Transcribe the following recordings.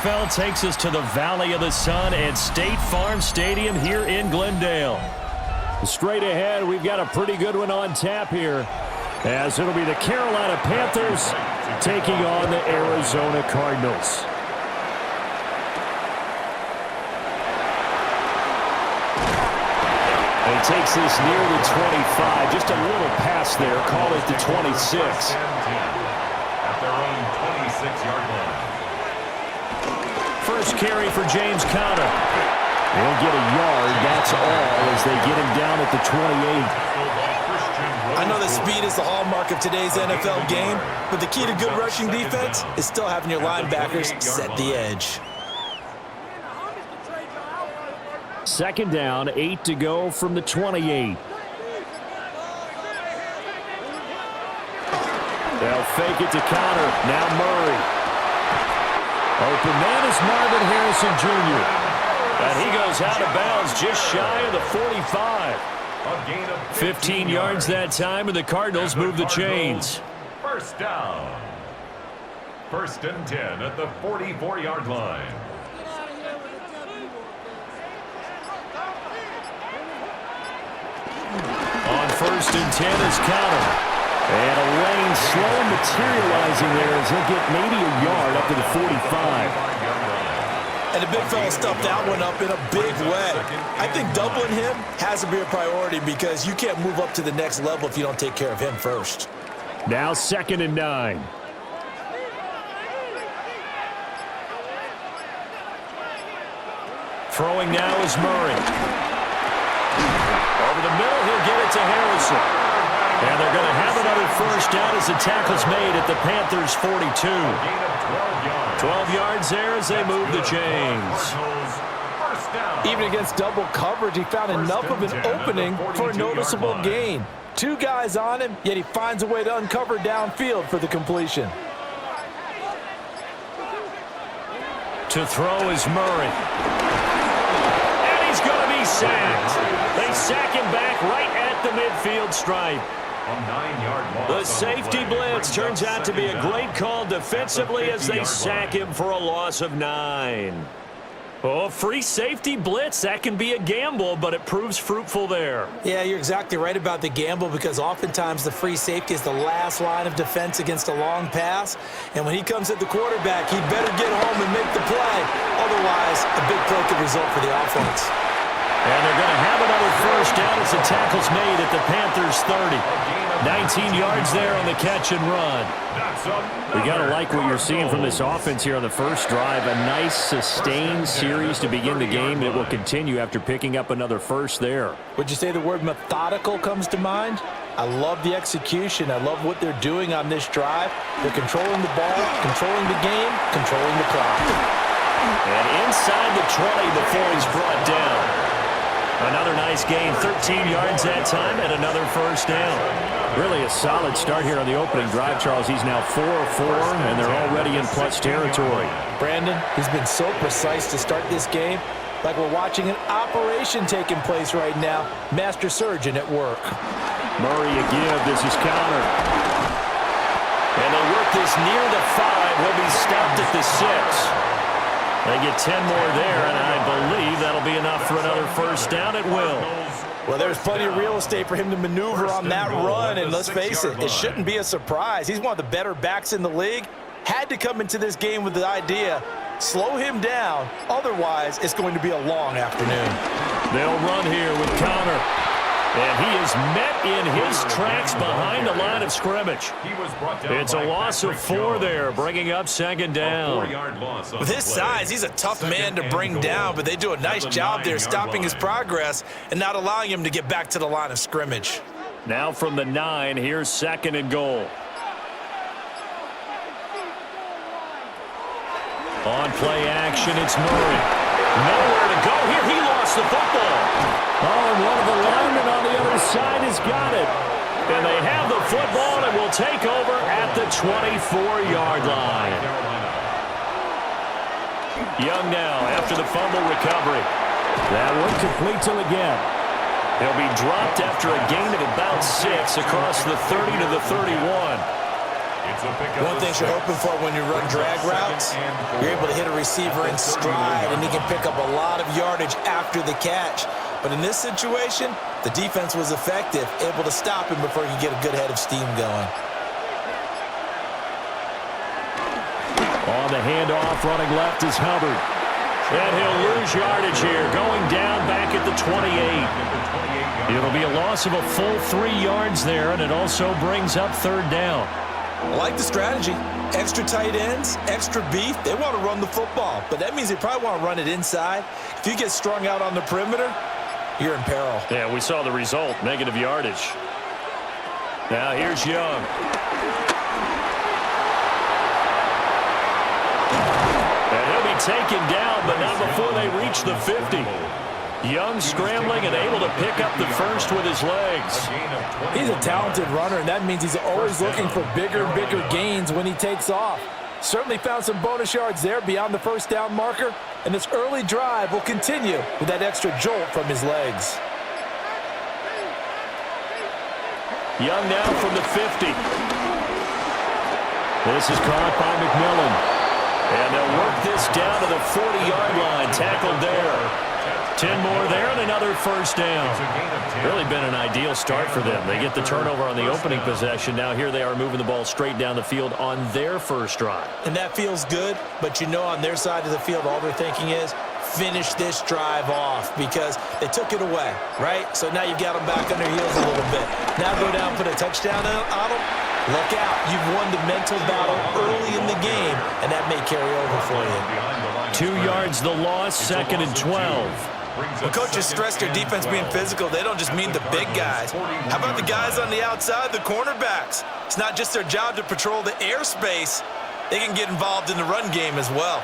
NFL takes us to the Valley of the Sun at State Farm Stadium here in Glendale. Straight ahead, we've got a pretty good one on tap here, as it'll be the Carolina Panthers taking on the Arizona Cardinals. And he takes this near the 25, just a little pass there, call it the 26. At their own 26-yard line. First carry for James Conner. He'll get a yard, that's all, as they get him down at the 28. I know that speed is the hallmark of today's NFL game, but the key to good rushing defense is still having your linebackers set the edge. Second down, 8 to go from the 28. They'll fake it to Conner. Now Murray. Open man is Marvin Harrison Jr. And he goes out of bounds just shy of the 45. 15 yards that time, and the Cardinals move the chains. First down. First and 10 at the 44-yard line. On first and 10 is Conner. And a lane slow materializing there as he'll get maybe a yard up to the 45. And the big fella stuffed that one up in a big way. I think doubling him has to be a priority because you can't move up to the next level if you don't take care of him first. Now second and 9. Throwing now is Murray. Over the middle, he'll get it to Harrison. And they're going to have another first down as the tackle's made at the Panthers' 42. 12 yards there as they move the chains. Even against double coverage, he found enough of an opening for a noticeable gain. Two guys on him, yet he finds a way to uncover downfield for the completion. To throw is Murray. And he's going to be sacked. They sack him back right at the midfield stripe. The safety blitz turns out to be a great call defensively as they sack him for a loss of 9. Oh, free safety blitz, that can be a gamble, but it proves fruitful there. Yeah, you're exactly right about the gamble because oftentimes the free safety is the last line of defense against a long pass. And when he comes at the quarterback, he better get home and make the play. Otherwise, a big play could result for the offense. And they're going to have another first down as the tackle's made at the Panthers' 30. 19 yards there on the catch and run. We got to like what you're seeing from this offense here on the first drive. A nice, sustained series to begin the game that will continue after picking up another first there. Would you say the word methodical comes to mind? I love the execution. I love what they're doing on this drive. They're controlling the ball, controlling the game, controlling the clock. And inside the 20 before he's brought down. Another nice gain, 13 yards that time, and another first down. Really a solid start here on the opening drive, Charles. He's now 4 of 4, and they're already in plus territory. Brandon, he's been so precise to start this game, like we're watching an operation taking place right now. Master surgeon at work. Murray a give. This is Conner. And they work this near the 5. He'll be stopped at the 6. They get 10 more there, and I believe that'll be enough for another first down at will. Well, there's plenty of real estate for him to maneuver on that run, and let's face it, it shouldn't be a surprise. He's one of the better backs in the league. Had to come into this game with the idea, slow him down, otherwise it's going to be a long afternoon. They'll run here with Conner. And he is met in his tracks behind the line of scrimmage. It's a loss of 4 there, bringing up second down. With his size, he's a tough man to bring down, but they do a nice job there stopping his progress and not allowing him to get back to the line of scrimmage. Now from the 9, here's second and goal. On play action, it's Murray. Nowhere to go here. He lost the football. Oh, and one of the linemen on the other side has got it. And they have the football and will take over at the 24-yard line. Young now after the fumble recovery. That one complete till again. He'll be dropped after a gain of about 6 across the 30 to the 31. One thing you're hoping for when you run drag routes, you're able to hit a receiver in stride, and he can pick up a lot of yardage after the catch. But in this situation, the defense was effective, able to stop him before he could get a good head of steam going. On the handoff, running left is Hubbard. And he'll lose yardage here, going down back at the 28. It'll be a loss of a full 3 yards there, and it also brings up third down. I like the strategy. Extra tight ends, extra beef. They want to run the football, but that means they probably want to run it inside. If you get strung out on the perimeter, you're in peril. Yeah, we saw the result, negative yardage. Now here's Young. And he'll be taken down, but not before they reach the 50. Young scrambling and able to pick up the first with his legs. He's a talented runner, and that means he's always looking for bigger and bigger gains when he takes off. Certainly found some bonus yards there beyond the first down marker, and this early drive will continue with that extra jolt from his legs. Young now from the 50. This is caught by McMillan. And they'll work this down to the 40-yard line. Tackled there. 10 more there and another first down. Really been an ideal start for them. They get the turnover on the opening possession. Now here they are moving the ball straight down the field on their first drive. And that feels good, but you know on their side of the field all they're thinking is finish this drive off because they took it away, right? So now you've got them back on their heels a little bit. Now go down, put a touchdown on them. Look out. You've won the mental battle early in the game, and that may carry over for you. 2 yards the loss, 2nd and 12. When coaches stress their defense being physical, they don't just mean the big guys. How about the guys on the outside, the cornerbacks? It's not just their job to patrol the airspace. They can get involved in the run game as well.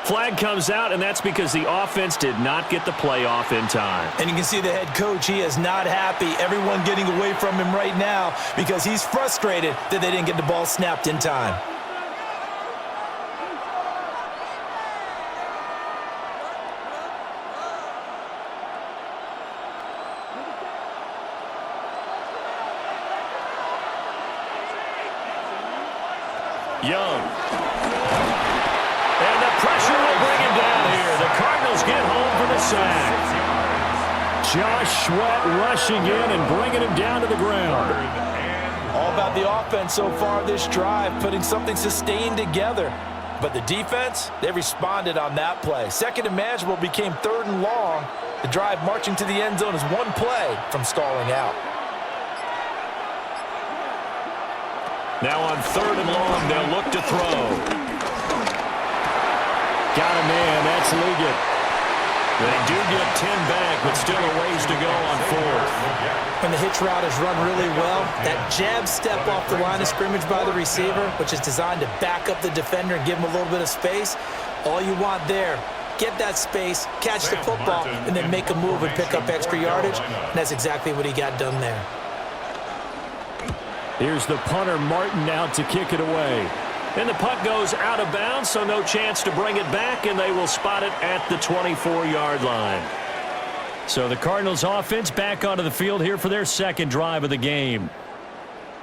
Flag comes out, and that's because the offense did not get the play off in time. And you can see the head coach, he is not happy. Everyone getting away from him right now because he's frustrated that they didn't get the ball snapped in time. Young. And the pressure will bring him down here. The Cardinals get home for the sack. Josh Sweat rushing in and bringing him down to the ground. All about the offense so far this drive, putting something sustained together. But the defense, they responded on that play. 2nd and manageable became 3rd and long. The drive marching to the end zone is one play from stalling out. Now on 3rd and long, they'll look to throw. Got a man, that's Liggett. They do get 10 back, but still a ways to go on 4th. When the hitch route is run really well, that jab step off the line of scrimmage by the receiver, which is designed to back up the defender and give him a little bit of space, all you want there, get that space, catch the football, and then make a move and pick up extra yardage, and that's exactly what he got done there. Here's the punter, Martin, out to kick it away. And the punt goes out of bounds, so no chance to bring it back, and they will spot it at the 24-yard line. So the Cardinals offense back onto the field here for their 2nd drive of the game.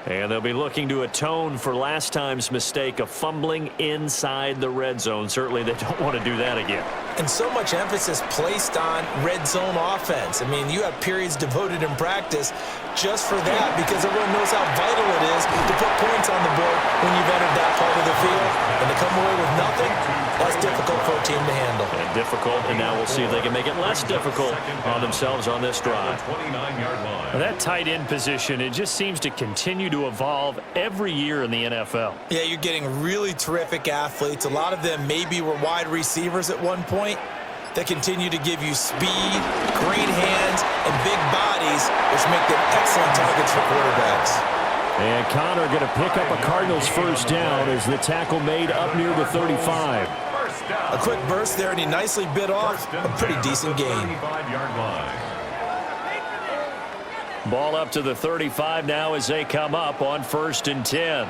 And they'll be looking to atone for last time's mistake of fumbling inside the red zone. Certainly they don't want to do that again. And so much emphasis placed on red zone offense. I mean, you have periods devoted in practice just for that because everyone knows how vital it is to put points on the board when you've entered that part of the field. And to come away with nothing, that's difficult for a team to handle. And difficult, and now we'll see if they can make it less difficult on themselves on this drive. That tight end position, it just seems to continue to evolve every year in the NFL. Yeah, you're getting really terrific athletes. A lot of them maybe were wide receivers at one point that continue to give you speed, great hands, and big bodies, which make them excellent targets for quarterbacks. And Connor going to pick up a Cardinals first down as the tackle made up near the 35. A quick burst there, and he nicely bit off a pretty decent gain. Ball up to the 35 now as they come up on 1st and 10.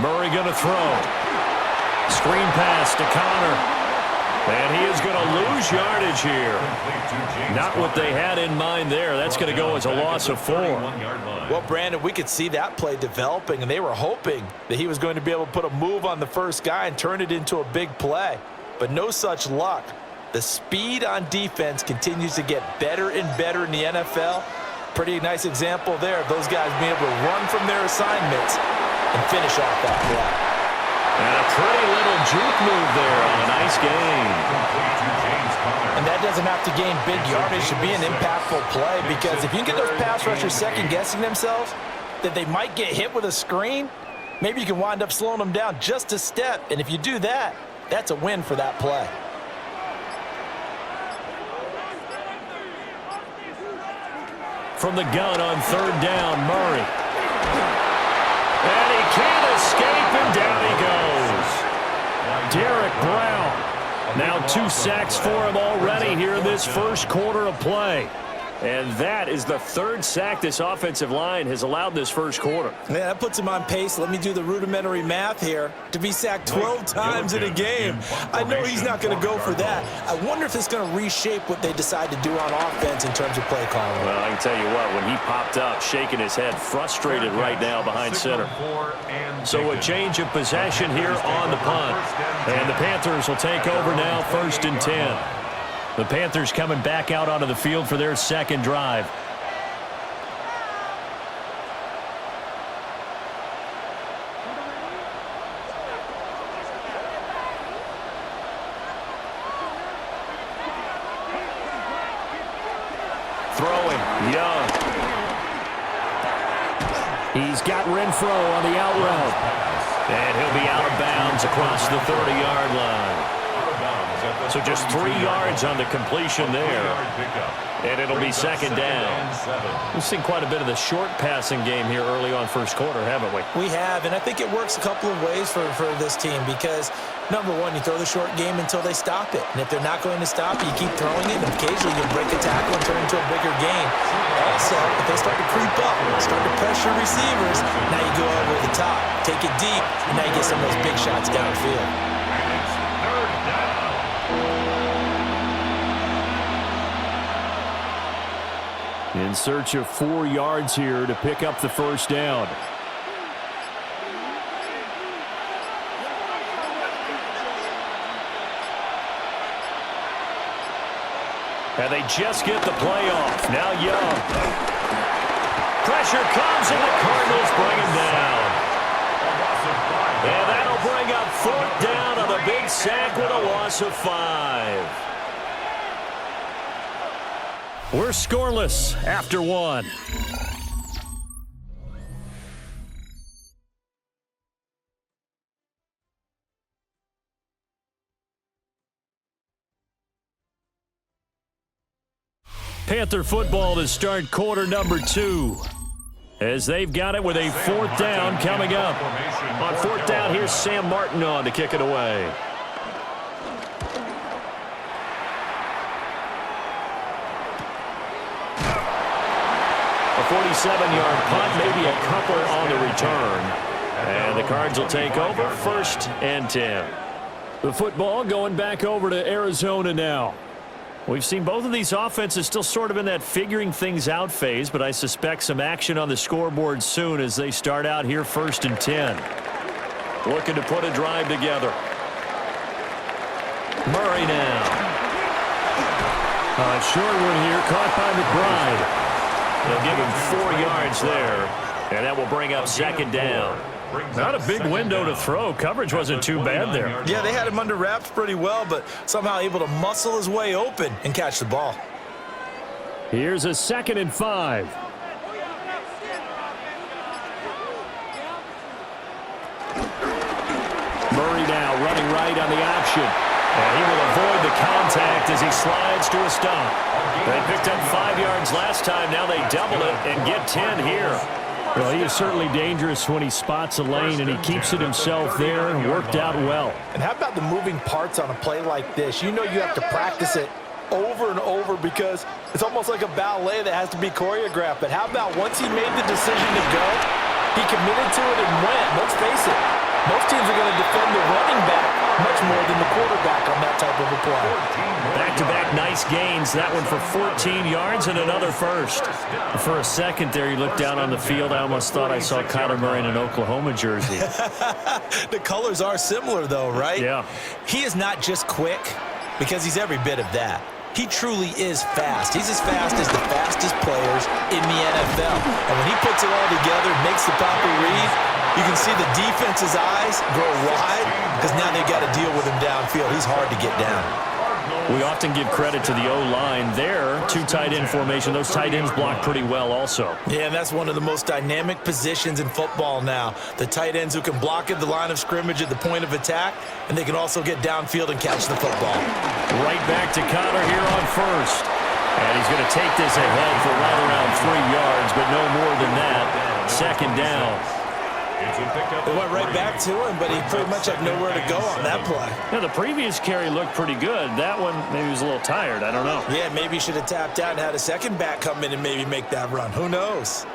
Murray going to throw. Screen pass to Connor. And he is going to lose yardage here. Not what they had in mind there. That's going to go as a loss of 4. Well, Brandon, we could see that play developing, and they were hoping that he was going to be able to put a move on the first guy and turn it into a big play. But no such luck. The speed on defense continues to get better and better in the NFL. Pretty nice example there of those guys being able to run from their assignments and finish off that play. And a pretty little juke move there on a nice game. And that doesn't have to gain big yardage to be an impactful play, because if you can get those pass rushers second-guessing themselves that they might get hit with a screen, maybe you can wind up slowing them down just a step. And if you do that, that's a win for that play. From the gun on 3rd down, Murray. And he can't escape, and down he goes. Derek Brown. Now 2 sacks for him already here in this first quarter of play. And that is the 3rd sack this offensive line has allowed this first quarter. Yeah, that puts him on pace. Let me do the rudimentary math here. To be sacked 12 times in a game. I know he's not going to go for that. I wonder if it's going to reshape what they decide to do on offense in terms of play calling. Well, I can tell you what, when he popped up, shaking his head, frustrated right now behind center. So a change of possession here on the punt. And the Panthers will take over now, 1st and 10. The Panthers coming back out onto the field for their second drive. Throwing, Young. He's got Renfro on the out route. And he'll be out of bounds across the 30-yard line. So just 3 yards on the completion there. And it'll be 2nd down. We've seen quite a bit of the short passing game here early on first quarter, haven't we? We have, and I think it works a couple of ways for this team, because, number one, you throw the short game until they stop it. And if they're not going to stop it, you keep throwing it, and occasionally you'll break a tackle and turn it into a bigger gain. Also, if they start to creep up, start to pressure receivers, now you go over the top, take it deep, and now you get some of those big shots downfield. In search of 4 yards here to pick up the first down. And they just get the play off. Now Young. Pressure comes, and the Cardinals bring him down. And that'll bring up 4th down on the big sack with a loss of 5. We're scoreless after 1. Panther football to start quarter number 2. As they've got it with a 4th down coming up. On 4th down, here's Sam Martin on to kick it away. A 47-yard punt, maybe a couple on the return. And the Cards will take over, 1st and 10. The football going back over to Arizona now. We've seen both of these offenses still sort of in that figuring things out phase, but I suspect some action on the scoreboard soon as they start out here 1st and 10. Looking to put a drive together. Murray now. Short one here, caught by McBride. They'll give him 4 yards there, and that will bring up 2nd down. Not a big window to throw. Coverage wasn't too bad there. Yeah, they had him under wraps pretty well, but somehow able to muscle his way open and catch the ball. Here's a 2nd and 5. Murray now running right on the option. And he will avoid the contact as he slides to a stop. They picked up 5 yards last time. Now they double it and get 10 here. Well, he is certainly dangerous when he spots a lane, and he keeps it himself there and worked out well. And how about the moving parts on a play like this? You know you have to practice it over and over because it's almost like a ballet that has to be choreographed. But how about once he made the decision to go, he committed to it and went. Let's face it, Most teams are going to defend the running back much more than the quarterback on that type of a play. Back-to-back nice gains. That one for 14 yards and another first. For a second there, you looked down on the field. I almost thought I saw Kyler Murray in an Oklahoma jersey. The colors are similar, though, right? Yeah. He is not just quick, because he's every bit of that. He truly is fast. He's as fast as the fastest players in the NFL. And when he puts it all together, makes the proper read, you can see the defense's eyes grow wide because now they've got to deal with him downfield. He's hard to get down. We often give credit to the O-line there. Two tight end formation. Those tight ends block pretty well also. Yeah, and that's one of the most dynamic positions in football now. The tight ends who can block at the line of scrimmage at the point of attack, and they can also get downfield and catch the football. Right back to Connor here on first. And he's going to take this ahead for right around 3 yards, but no more than that. Second down. They went right back to him, but he pretty much had nowhere to go on that play. Yeah, the previous carry looked pretty good. That one, maybe he was a little tired. I don't know. Yeah, maybe he should have tapped out and had a second back come in and maybe make that run. Who knows?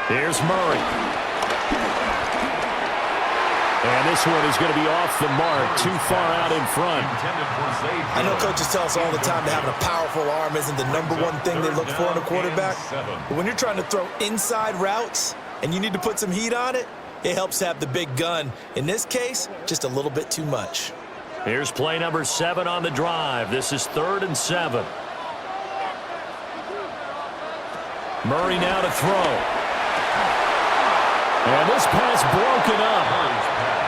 Here's Murray. And this one is going to be off the mark, too far out in front. I know coaches tell us all the time that having a powerful arm isn't the number one thing they look for in a quarterback. But when you're trying to throw inside routes and you need to put some heat on it, it helps have the big gun. In this case, just a little bit too much. Here's play number 7 on the drive. This is 3rd and 7. Murray now to throw. And this pass broken up.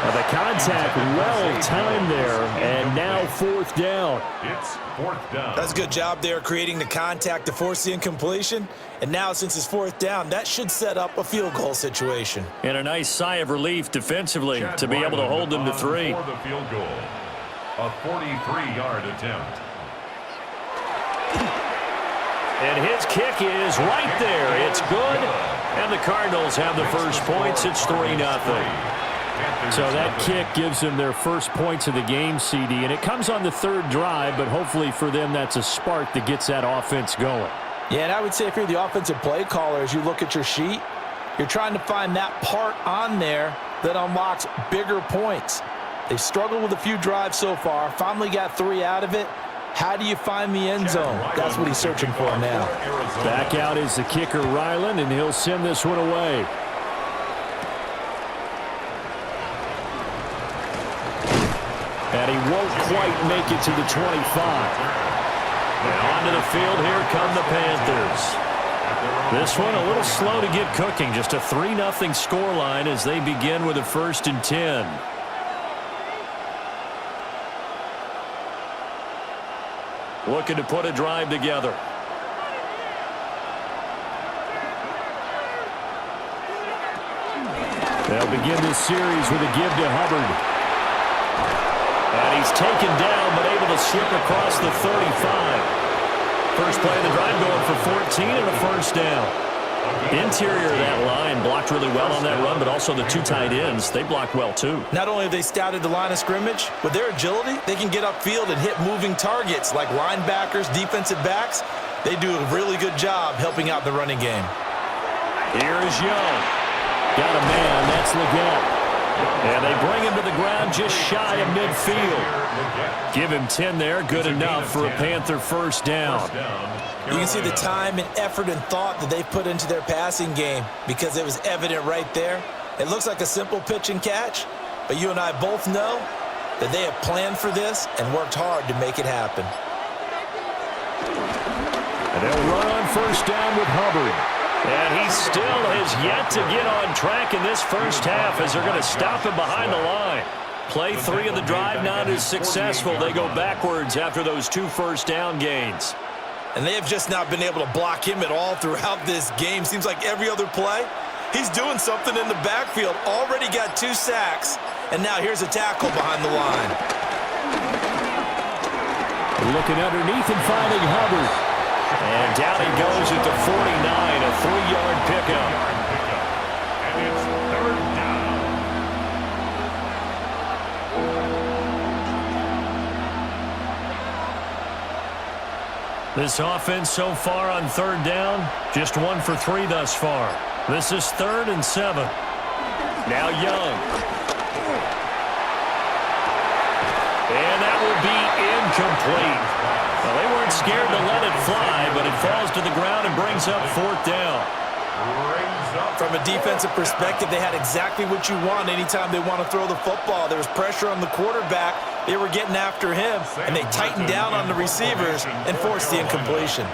The contact well-timed there, and now 4th down. It's 4th down. That's a good job there creating the contact to force the incompletion. And now since it's 4th down, that should set up a field goal situation. And a nice sigh of relief defensively to be able to hold them to 3. For the field goal. A 43-yard attempt. And his kick is right there. It's good. And the Cardinals have the first points. It's 3-0. So that kick gives them their first points of the game, CD. And it comes on the 3rd drive, but hopefully for them that's a spark that gets that offense going. Yeah, and I would say if you're the offensive play caller, as you look at your sheet, you're trying to find that part on there that unlocks bigger points. They've struggled with a few drives so far, finally got 3 out of it. How do you find the end zone? That's what he's searching for now. Back out is the kicker, Ryland, and he'll send this one away. And he won't quite make it to the 25. And onto the field, here come the Panthers. This one a little slow to get cooking. Just a 3-0 scoreline as they begin with a 1st and 10. Looking to put a drive together. They'll begin this series with a give to Hubbard. And he's taken down, but able to slip across the 35. First play of the drive going for 14 and a 1st down. Interior of that line blocked really well on that run, but also the 2 tight ends, they blocked well too. Not only have they scouted the line of scrimmage, with their agility, they can get upfield and hit moving targets like linebackers, defensive backs. They do a really good job helping out the running game. Here is Young. Got a man, that's Leggett. And they bring him to the ground just shy of midfield. Give him 10 there, good enough for a Panther 1st down. You can see the time and effort and thought that they've put into their passing game because it was evident right there. It looks like a simple pitch and catch, but you and I both know that they have planned for this and worked hard to make it happen. And they'll run on 1st down with Hubbard. And he still has yet to get on track in this 1st half as they're going to stop him behind the line. Play 3 of the drive not as successful. They go backwards after those 2 1st down gains. And they have just not been able to block him at all throughout this game. Seems like every other play, he's doing something in the backfield. Already got 2 sacks, and now here's a tackle behind the line. Looking underneath and finding Hubbard. And down he goes at the 49, a 3-yard pickup. And it's 3rd down. This offense so far on 3rd down, just 1 for 3 thus far. This is 3rd and 7. Now Young. And that will be incomplete. Well, they weren't scared to let it fly, but it falls to the ground and brings up 4th down. From a defensive perspective, they had exactly what you want anytime they want to throw the football. There was pressure on the quarterback. They were getting after him, and they tightened down on the receivers and forced the incompletion.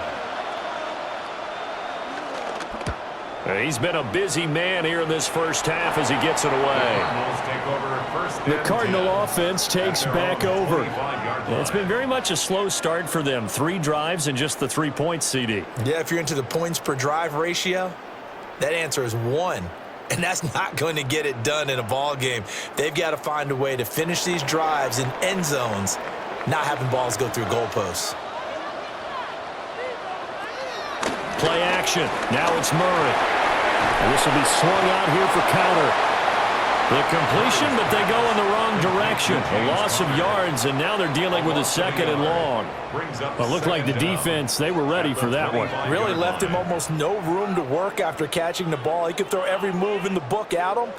He's been a busy man here in this first half as he gets it away. The Cardinal offense takes back over. It's been very much a slow start for them. 3 drives and just the 3 points, CD. Yeah, if you're into the points per drive ratio, that answer is 1. And that's not going to get it done in a ball game. They've got to find a way to finish these drives in end zones, not having balls go through goalposts. Play action. Now it's Murray. And this will be swung out here for counter. The completion, but they go in the wrong direction. A loss of yards, and now they're dealing with a 2nd and long. Well, it looked like the defense, they were ready for that one. Really left him almost no room to work after catching the ball. He could throw every move in the book at him.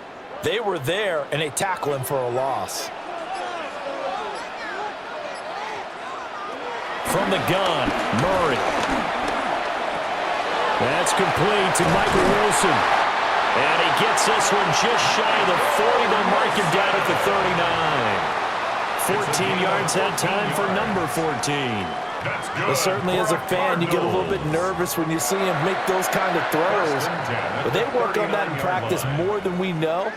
They were there, and they tackle him for a loss. From the gun, Murray. That's complete to Michael Wilson. And he gets this one just shy of the 40. They'll mark him down at the 39. 14 yards that time for number 14. But certainly as a fan, you get a little bit nervous when you see him make those kind of throws. But they work on that in practice more than we know.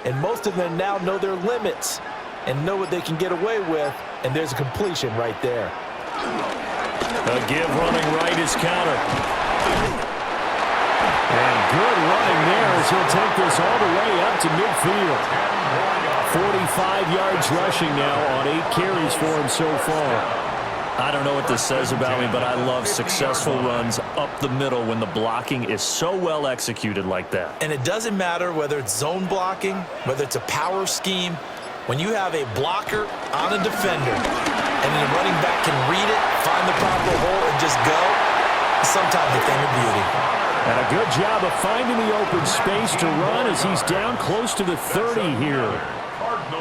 And most of them now know their limits and know what they can get away with. And there's a completion right there. A give running right is counter. And good running there as he'll take this all the way up to midfield. 45 yards rushing now on 8 carries for him so far. I don't know what this says about me, but I love successful runs up the middle when the blocking is so well executed like that. And it doesn't matter whether it's zone blocking, whether it's a power scheme. When you have a blocker on a defender and the running back can read it, find the proper hole, and just go, sometimes a thing of beauty. And a good job of finding the open space to run as he's down close to the 30 here.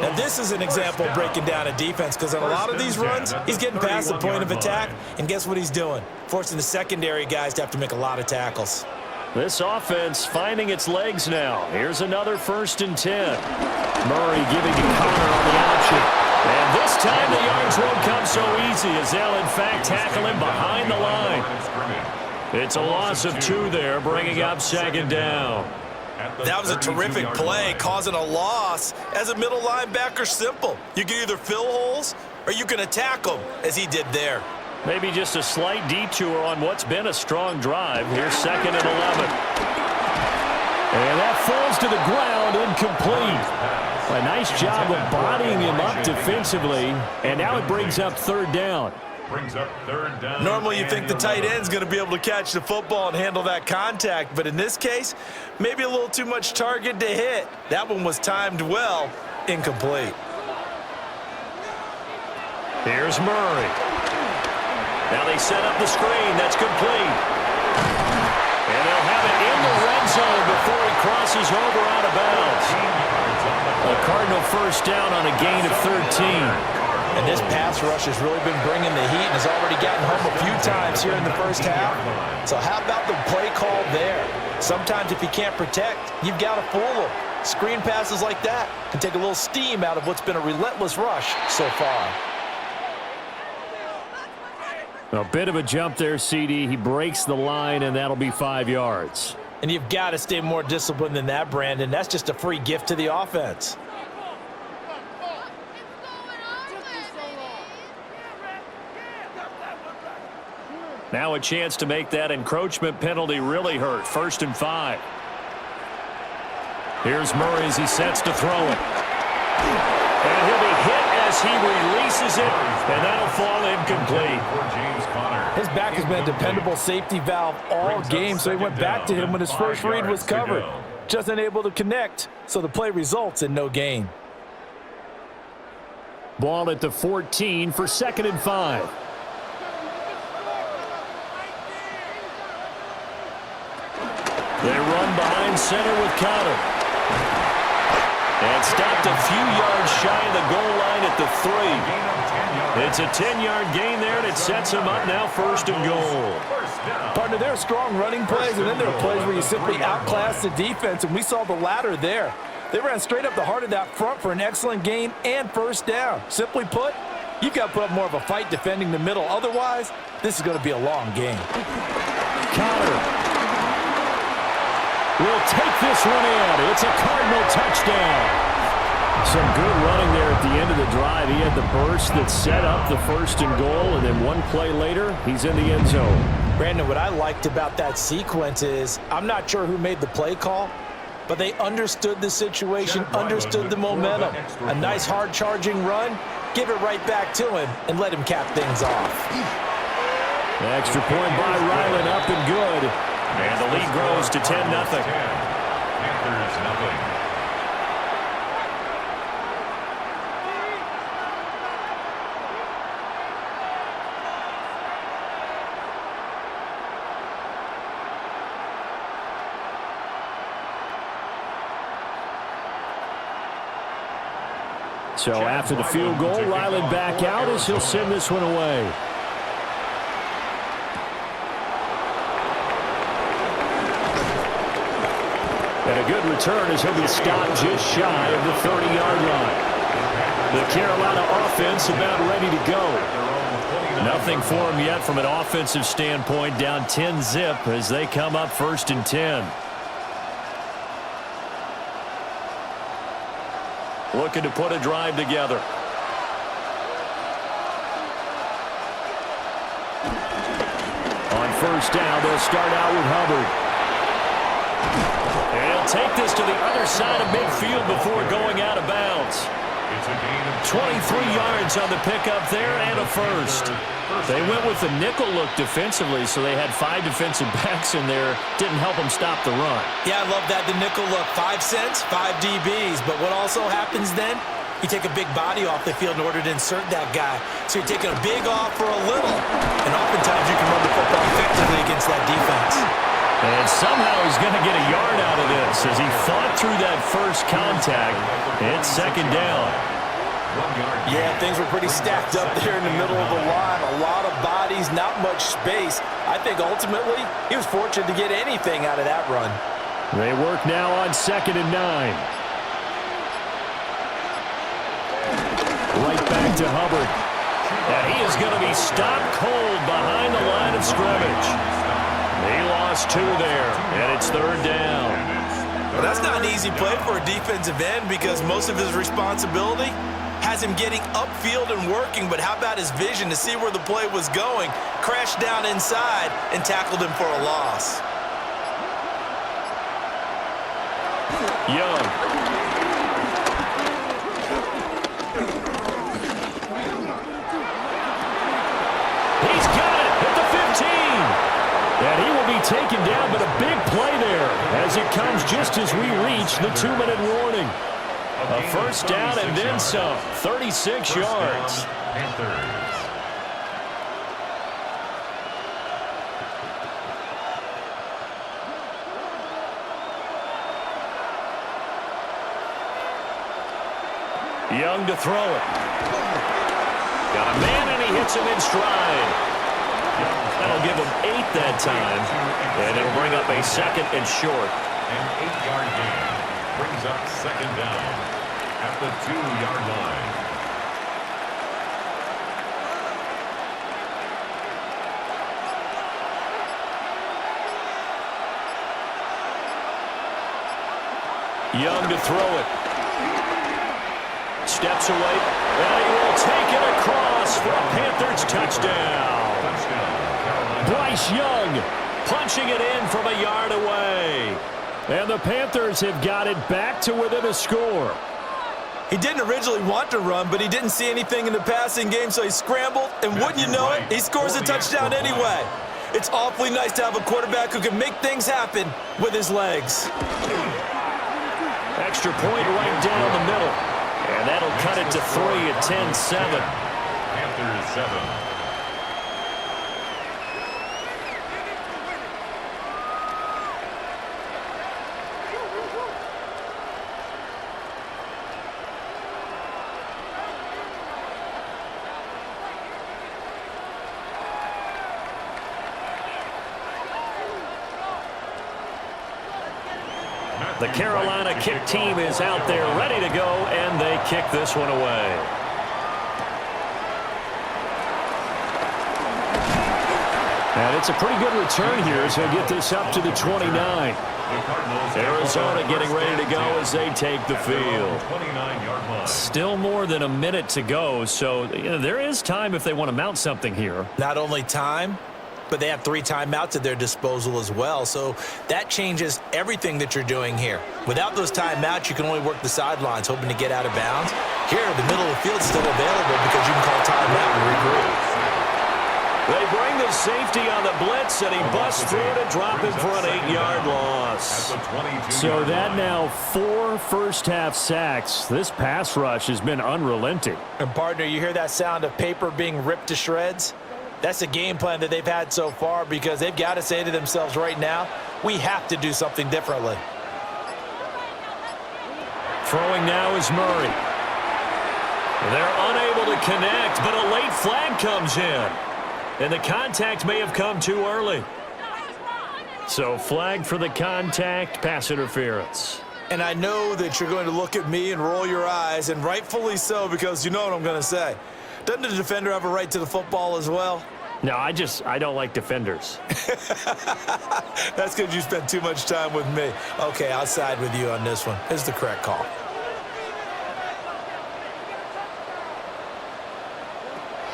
Now this is an example of breaking down a defense, because on a lot of these runs, he's getting past the point of attack, and guess what he's doing? Forcing the secondary guys to have to make a lot of tackles. This offense finding its legs now. Here's another 1st and 10. Murray giving to Connor on the option. And this time the yards won't come so easy as they'll in fact tackle him behind the line. It's a loss of 2 there, bringing up 2nd down. That was a terrific play, causing a loss. As a middle linebacker, simple. You can either fill holes or you can attack them, as he did there. Maybe just a slight detour on what's been a strong drive. Here's 2nd and 11. And that falls to the ground, incomplete. A nice job of bodying him up defensively, and now it brings up 3rd down. Normally you think the tight end's going to be able to catch the football and handle that contact, but in this case, maybe a little too much target to hit. That one was timed well, incomplete. Here's Murray. Now they set up the screen. That's complete. And they'll have it in the red zone before he crosses over out of bounds. A Cardinal 1st down on a gain of 13. And this pass rush has really been bringing the heat and has already gotten home a few times here in the first half. So how about the play call there? Sometimes if you can't protect, you've got to fool them. Screen passes like that can take a little steam out of what's been a relentless rush so far. A bit of a jump there, CD. He breaks the line, and that'll be 5 yards. And you've got to stay more disciplined than that, Brandon. That's just a free gift to the offense. Now a chance to make that encroachment penalty really hurt. 1st and 5. Here's Murray as he sets to throw it. And he'll be hit as he releases it, and that'll fall incomplete. His back has been a dependable safety valve all game, so he went back to him when his first read was covered. Just unable to connect, so the play results in no gain. Ball at the 14 for 2nd and 5. They run behind center with Connor. And stopped a few yards shy of the goal line at the 3. It's a 10-yard gain there, and it sets him up now 1st and goal. Partner, there are strong running plays, and then there are plays where you simply outclass the defense, and we saw the latter there. They ran straight up the heart of that front for an excellent gain and 1st down. Simply put, you've got to put up more of a fight defending the middle. Otherwise, this is going to be a long game. Connor will take this one in. It's a Cardinal touchdown. Some good running there at the end of the drive. He had the burst that set up the 1st and goal, and then one play later, he's in the end zone. Brandon, what I liked about that sequence is I'm not sure who made the play call, but they understood the situation, understood the momentum. A nice hard-charging run, give it right back to him, and let him cap things off. The extra point by Ryland up and good. And the lead grows to 10-0. Panthers nothing. So after the field goal, Ryland back out as he'll send this one away. And a good return as he'll be stopped just shy of the 30-yard line. The Carolina offense about ready to go. Nothing for them yet from an offensive standpoint, down 10-zip as they come up 1st and 10. Looking to put a drive together. On 1st down, they'll start out with Hubbard. And he'll take this to the other side of midfield before going out of bounds. 23 yards on the pickup there and a 1st. They went with the nickel look defensively, so they had 5 defensive backs in there. Didn't help them stop the run. Yeah, I love that, the nickel look. 5 cents, 5 DBs. But what also happens then, you take a big body off the field in order to insert that guy. So you're taking a big off for a little. And oftentimes you can run the football effectively against that defense. And somehow he's going to get a yard out of this as he fought through that first contact. It's 2nd down. Yeah, things were pretty stacked up there in the middle of the line. A lot of bodies, not much space. I think ultimately he was fortunate to get anything out of that run. They work now on 2nd and 9. Right back to Hubbard. And he is going to be stopped cold behind the line of scrimmage. He lost 2 there, and it's 3rd down. Well, that's not an easy play for a defensive end because most of his responsibility has him getting upfield and working, but how about his vision to see where the play was going, crashed down inside, and tackled him for a loss. Young. He's got it at the 15. And he will be taken down, but a big play there as it comes just as we reach the 2-minute warning. A 1st down and then some, 36 yards. Panthers. Young to throw it. Got a man and he hits him in stride. That'll give him 8 that time. And it'll bring up a 2nd and short. An 8-yard gain brings up 2nd down at the 2-yard line. Young to throw it. Steps away, and he will take it across for a Panthers touchdown. Bryce Young punching it in from a yard away. And the Panthers have got it back to within a score. He didn't originally want to run, but he didn't see anything in the passing game, so he scrambled, and wouldn't you know it, he scores a touchdown anyway. It's awfully nice to have a quarterback who can make things happen with his legs. Extra point right down the middle. And that'll cut it to 3 at 10-7. Panthers 7. The Carolina kick team is out there ready to go, and they kick this one away. And it's a pretty good return here as he'll get this up to the 29. Arizona getting ready to go as they take the field. Still more than a minute to go, so there is time if they want to mount something here. Not only time, but they have 3 timeouts at their disposal as well, so that changes everything that you're doing here. Without those timeouts, you can only work the sidelines, hoping to get out of bounds. Here, the middle of the field is still available because you can call timeout and regroup. They bring the safety on the blitz, and he busts through to drop him for an 8-yard loss. So that now 4 first-half sacks. This pass rush has been unrelenting. And, partner, you hear that sound of paper being ripped to shreds? That's the game plan that they've had so far because they've got to say to themselves right now, we have to do something differently. Throwing now is Murray. They're unable to connect, but a late flag comes in. And the contact may have come too early. So flag for the contact, pass interference. And I know that you're going to look at me and roll your eyes, and rightfully so, because you know what I'm going to say. Doesn't the defender have a right to the football as well? No, I don't like defenders. That's because you spent too much time with me. Okay, I'll side with you on this one. It's the correct call.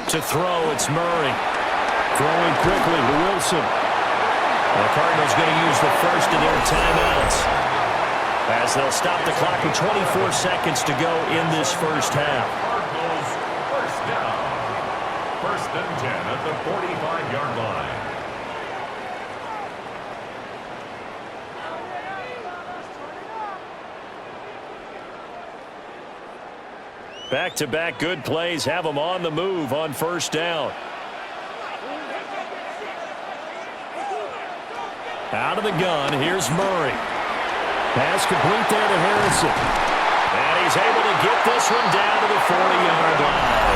To throw, it's Murray. Throwing quickly to Wilson. The Cardinals going to use the first of their timeouts as they'll stop the clock with 24 seconds to go in this first half. Cardinals first down. 1st and 10 at the 45-yard line. Back-to-back good plays have them on the move on first down. Out of the gun, here's Murray. Pass complete there to Harrison. And he's able to get this one down to the 40-yard line.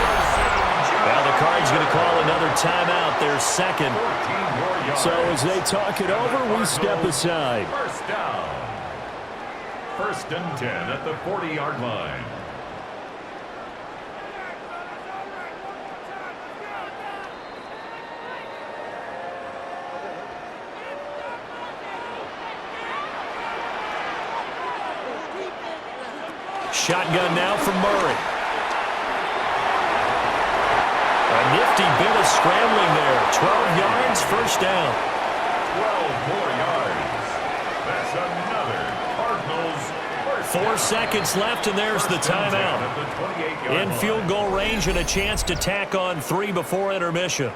Now the Cards going to call another timeout, their second. So as they talk it over, we step aside. First down. 1st and 10 at the 40-yard line. Shotgun now from Murray. A nifty bit of scrambling there. 12 yards, first down. 12 more yards. That's another Cardinals first 4 seconds left, and there's the timeout. In field goal range and a chance to tack on 3 before intermission.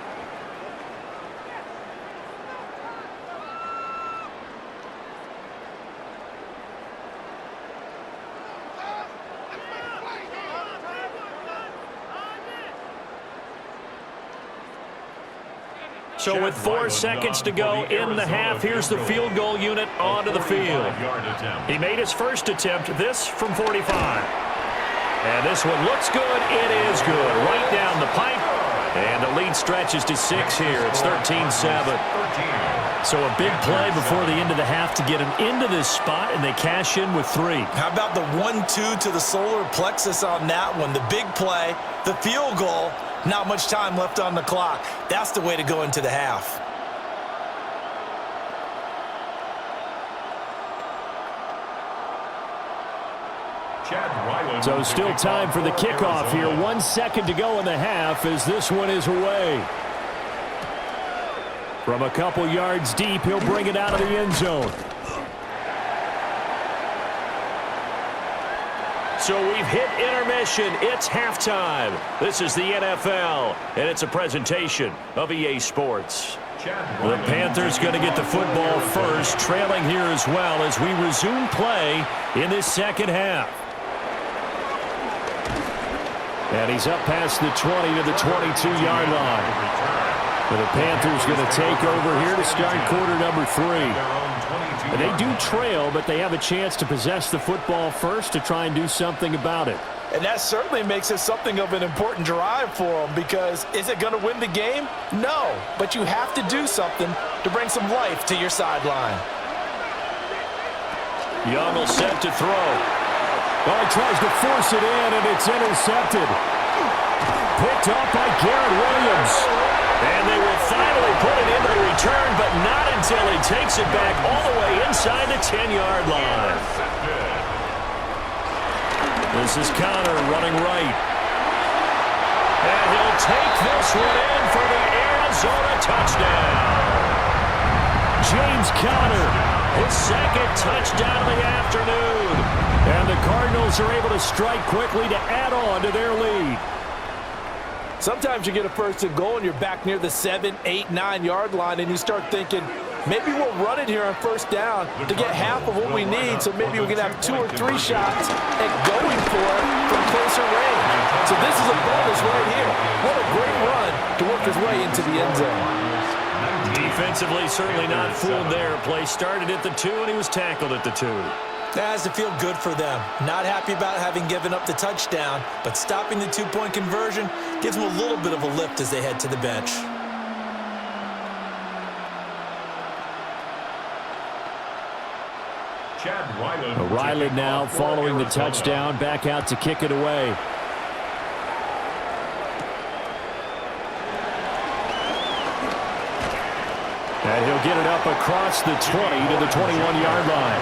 So with 4 seconds to go in the half, here's the field goal unit onto the field. He made his first attempt, this from 45. And this one looks good. It is good. Right down the pipe. And the lead stretches to 6 here. It's 13-7. So a big play before the end of the half to get him into this spot, and they cash in with 3. How about the 1-2 to the solar plexus on that one? The big play, the field goal. Not much time left on the clock. That's the way to go into the half. So still time for the kickoff here. 1 second to go in the half as this one is away. From a couple yards deep, he'll bring it out of the end zone. So we've hit intermission. It's halftime. This is the NFL, and it's a presentation of EA Sports. The Panthers going to get the football first, trailing here as well as we resume play in this second half. And he's up past the 20 to the 22-yard line. And the Panthers going to take over here to start quarter number 3. And they do trail, but they have a chance to possess the football first to try and do something about it. And that certainly makes it something of an important drive for them, because is it going to win the game? No, but you have to do something to bring some life to your sideline. Young will set to throw. Well, he tries to force it in, and it's intercepted. Picked up by Garrett Williams. And they will finally put it into the return, but not until he takes it back all the way inside the 10-yard line. This is Connor running right. And he'll take this one in for the Arizona touchdown. James Conner, His second touchdown of the afternoon. and the Cardinals are able to strike quickly to add on to their lead. Sometimes you get a first and goal and you're back near the 7, 8, 9-yard line, and you start thinking, maybe we'll run it here on first down to get half of what we need, so maybe we can have 2 or 3 shots at going for it from closer range. So this is a bonus right here. What a great run to work his way into the end zone. Defensively, certainly not fooled there. Play started at the 2, and he was tackled at the 2. That has to feel good for them. Not happy about having given up the touchdown, but stopping the 2-point conversion gives them a little bit of a lift as they head to the bench. Riley now following the touchdown, back out to kick it away. And he'll get it up across the 20 to the 21-yard line.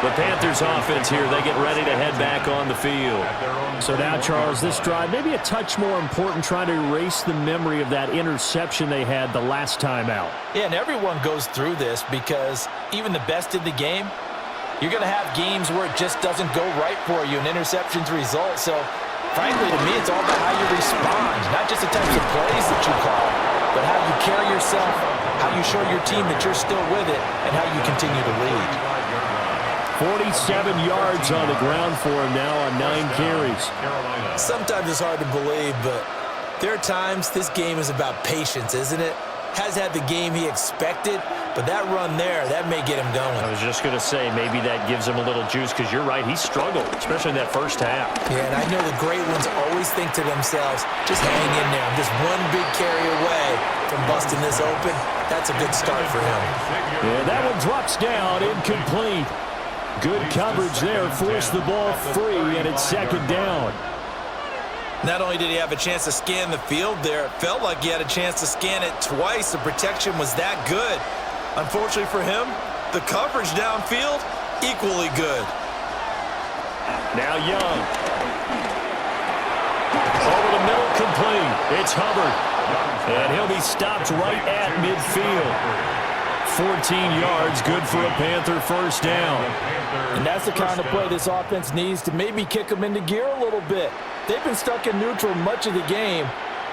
The Panthers offense here, they get ready to head back on the field. So now, Charles, this drive maybe a touch more important, trying to erase the memory of that interception they had the last time out. Yeah, and everyone goes through this because even the best in the game, you're going to have games where it just doesn't go right for you and interceptions result. So, frankly, to me, it's all about how you respond, not just the types of plays that you call, but how you carry yourself, how you show your team that you're still with it, and how you continue to lead. 47 yards on the ground for him now on 9 carries. Sometimes it's hard to believe, but there are times this game is about patience, isn't it? Has had the game he expected, but that run there, that may get him going. I was just going to say, maybe that gives him a little juice, because you're right, he struggled, especially in that first half. Yeah, and I know the great ones always think to themselves, just hang in there. I'm just one big carry away from busting this open. That's a good start for him. Yeah, that one drops down, incomplete. Good coverage there, forced the ball free, and it's second down. Not only did he have a chance to scan the field there, it felt like he had a chance to scan it twice. The protection was that good. Unfortunately for him, the coverage downfield, equally good. Now Young. Over the middle, complete. It's Hubbard. And he'll be stopped right at midfield. 14 yards, good for a Panther first down. And that's the kind of play this offense needs to maybe kick them into gear a little bit. They've been stuck in neutral much of the game.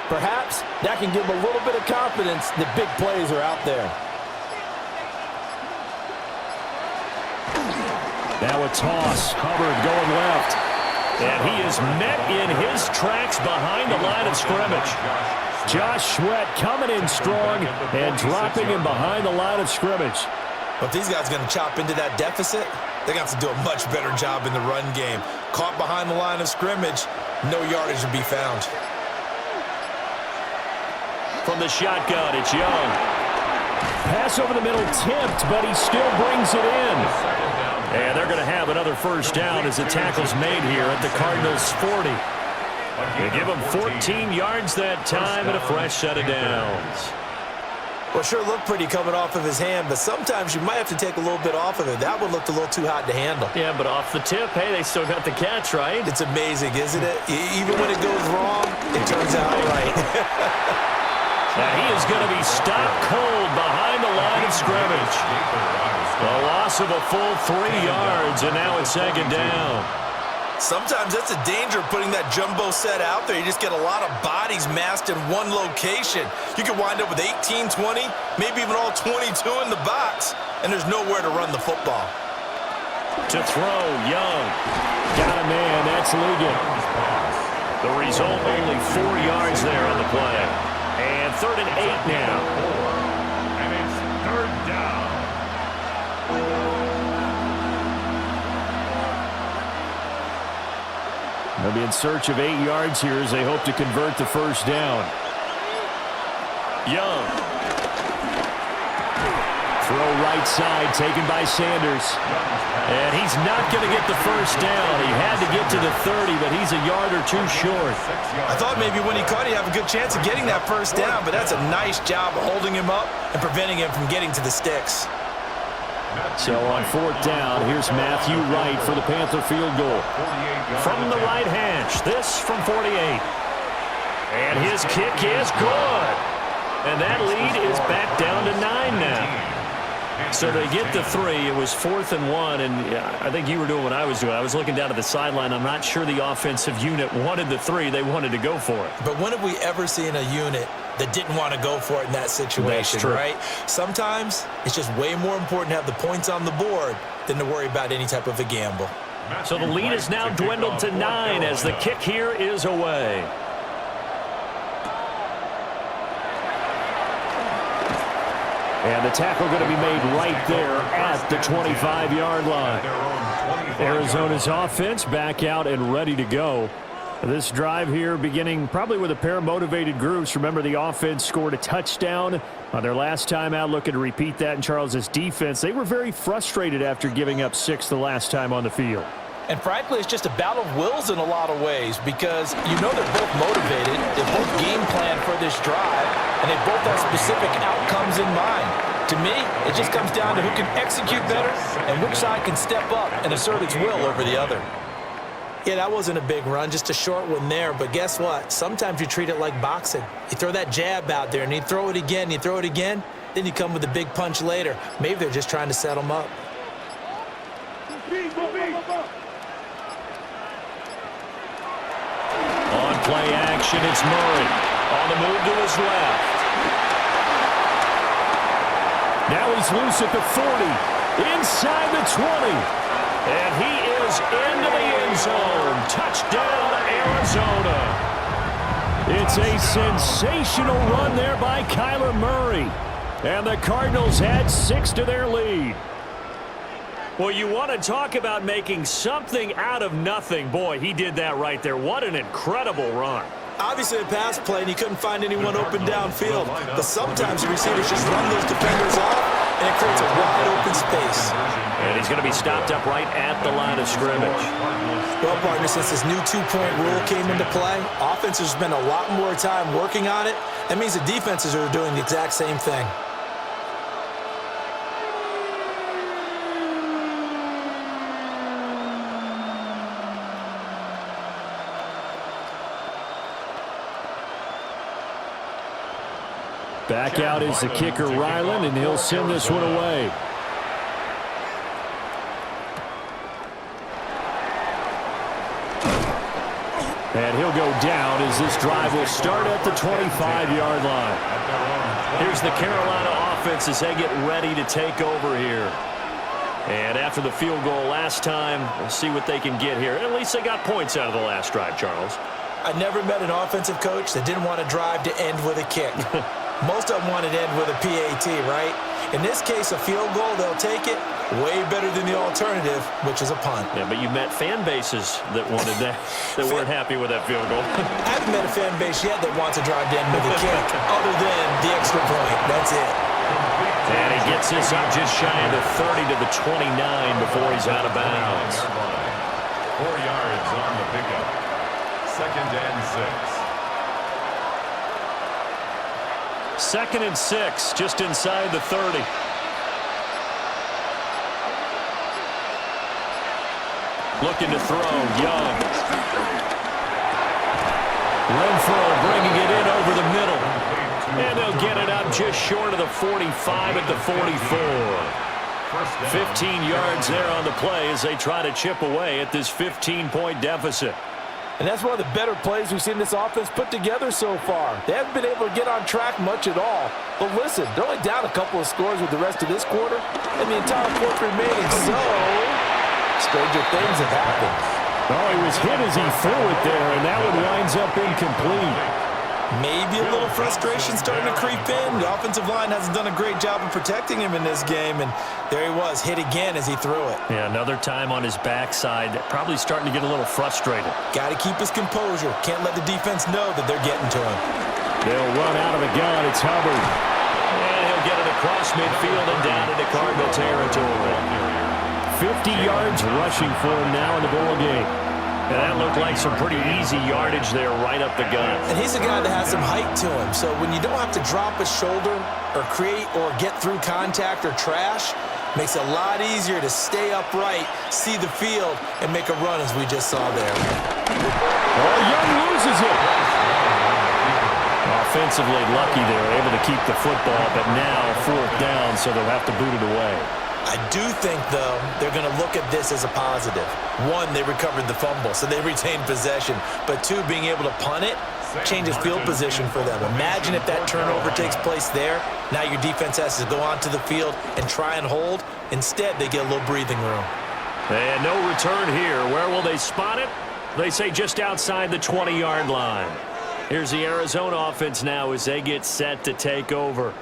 Perhaps that can give them a little bit of confidence that big plays are out there. Now a toss. Hubbard going left. And he is met in his tracks behind the line of scrimmage. Josh Sweat coming in strong and dropping him behind the line of scrimmage. But if these guys are going to chop into that deficit, they're going to have to do a much better job in the run game. Caught behind the line of scrimmage, no yardage to be found. From the shotgun, it's Young. Pass over the middle tipped, but he still brings it in. And they're going to have another first down as the tackle's made here at the Cardinals' 40. They give him 14 yards that time and a fresh set of downs. Well, sure looked pretty coming off of his hand, but sometimes you might have to take a little bit off of it. That one looked a little too hot to handle. Yeah, but off the tip, hey, they still got the catch, right? It's amazing, isn't it? Even when it goes wrong, it turns out right. Now he is going to be stopped cold behind the line of scrimmage. A loss of a full 3 yards, and now it's second down. Sometimes that's a danger putting that jumbo set out there. You just get a lot of bodies massed in one location. You could wind up with 18, 20, maybe even all 22 in the box, and there's nowhere to run the football. To throw, Young. Got a man, that's Ligon. The result, only 4 yards there on the play. And 3rd and 8 now. And it's 3rd down. They'll be in search of 8 yards here as they hope to convert the first down. Young. Throw right side, taken by Sanders. And he's not going to get the first down. He had to get to the 30, but he's a yard or two short. I thought maybe when he caught, he'd have a good chance of getting that first down, but that's a nice job holding him up and preventing him from getting to the sticks. So on fourth down, here's Matthew Wright for the Panther field goal. From the right hash, this from 48. And his kick is good. And that lead is back down to 9 now. So to get the 3, it was 4th and 1, and I think you were doing what I was doing. I was looking down at the sideline. I'm not sure the offensive unit wanted the 3. They wanted to go for it. But when have we ever seen a unit that didn't want to go for it in that situation, right? Sometimes it's just way more important to have the points on the board than to worry about any type of a gamble. So the lead is now dwindled to 9 as the kick here is away. And the tackle going to be made right there at the 25-yard line. Arizona's offense back out and ready to go. This drive here beginning probably with a pair of motivated groups. Remember, the offense scored a touchdown on their last time out, looking to repeat that in Charles's defense. They were very frustrated after giving up 6 the last time on the field. And frankly, it's just a battle of wills in a lot of ways because you know they're both motivated, they both game plan for this drive, and they both have specific outcomes in mind. To me, it just comes down to who can execute better and which side can step up and assert its will over the other. Yeah, that wasn't a big run, just a short one there, but guess what? Sometimes you treat it like boxing. You throw that jab out there, and you throw it again, then you come with a big punch later. Maybe they're just trying to set them up. On play action, it's Murray. On the move to his left. Now he's loose at the 40, inside the 20. And he is into the end zone. Touchdown, Arizona. It's a sensational run there by Kyler Murray. And the Cardinals add 6 to their lead. Well, you want to talk about making something out of nothing. Boy, he did that right there. What an incredible run. Obviously a pass play, and he couldn't find anyone open downfield. But sometimes the receivers just run those defenders off, and it creates a wide open space. And he's going to be stopped up right at the line of scrimmage. Well, partner, since this new two-point rule came into play, offenses spend a lot more time working on it. That means the defenses are doing the exact same thing. Back out is the kicker, Ryland, and he'll send this one away. And he'll go down as this drive will start at the 25-yard line. Here's the Carolina offense as they get ready to take over here. And after the field goal last time, we'll see what they can get here. At least they got points out of the last drive, Charles. I never met an offensive coach that didn't want a drive to end with a kick. Most of them want it to end with a PAT, right? In this case, a field goal, they'll take it. Way better than the alternative, which is a punt. Yeah, but you met fan bases that wanted that, that weren't happy with that field goal. I haven't met a fan base yet that wants a drive to end with a kick, other than the extra point. That's it. And he gets this up just shy of the 30 to the 29 before he's out of bounds. 4 yards on the pickup. 2nd and 6. 2nd and 6, just inside the 30. Looking to throw, Young. Renfro bringing it in over the middle. And they'll get it up just short of the 45 at the 44. 15 yards there on the play as they try to chip away at this 15-point deficit. And that's one of the better plays we've seen this offense put together so far. They haven't been able to get on track much at all. But listen, they're only down a couple of scores with the rest of this quarter, and the entire fourth remaining. So, stranger things have happened. Oh, he was hit as he threw it there, and that one winds up incomplete. Maybe a little frustration starting to creep in. The offensive line hasn't done a great job of protecting him in this game, and there he was, hit again as he threw it. Yeah, another time on his backside, probably starting to get a little frustrated. Got to keep his composure. Can't let the defense know that they're getting to him. They'll run out of the gun. It's Hubbard. And he'll get it across midfield and down it into Cardinal territory. 50 yards rushing for him now in the ball game. And that looked like some pretty easy yardage there right up the gut. And he's a guy that has some height to him. So when you don't have to drop a shoulder or create or get through contact or trash, makes it a lot easier to stay upright, see the field, and make a run as we just saw there. Oh, Young loses it. Offensively lucky they were able to keep the football, but now 4th down, so they'll have to boot it away. I do think, though, they're going to look at this as a positive. One, they recovered the fumble, so they retained possession. But two, being able to punt it changes field position for them. Imagine if that turnover takes place there. Now your defense has to go onto the field and try and hold. Instead, they get a little breathing room. And no return here. Where will they spot it? They say just outside the 20-yard line. Here's the Arizona offense now as they get set to take over.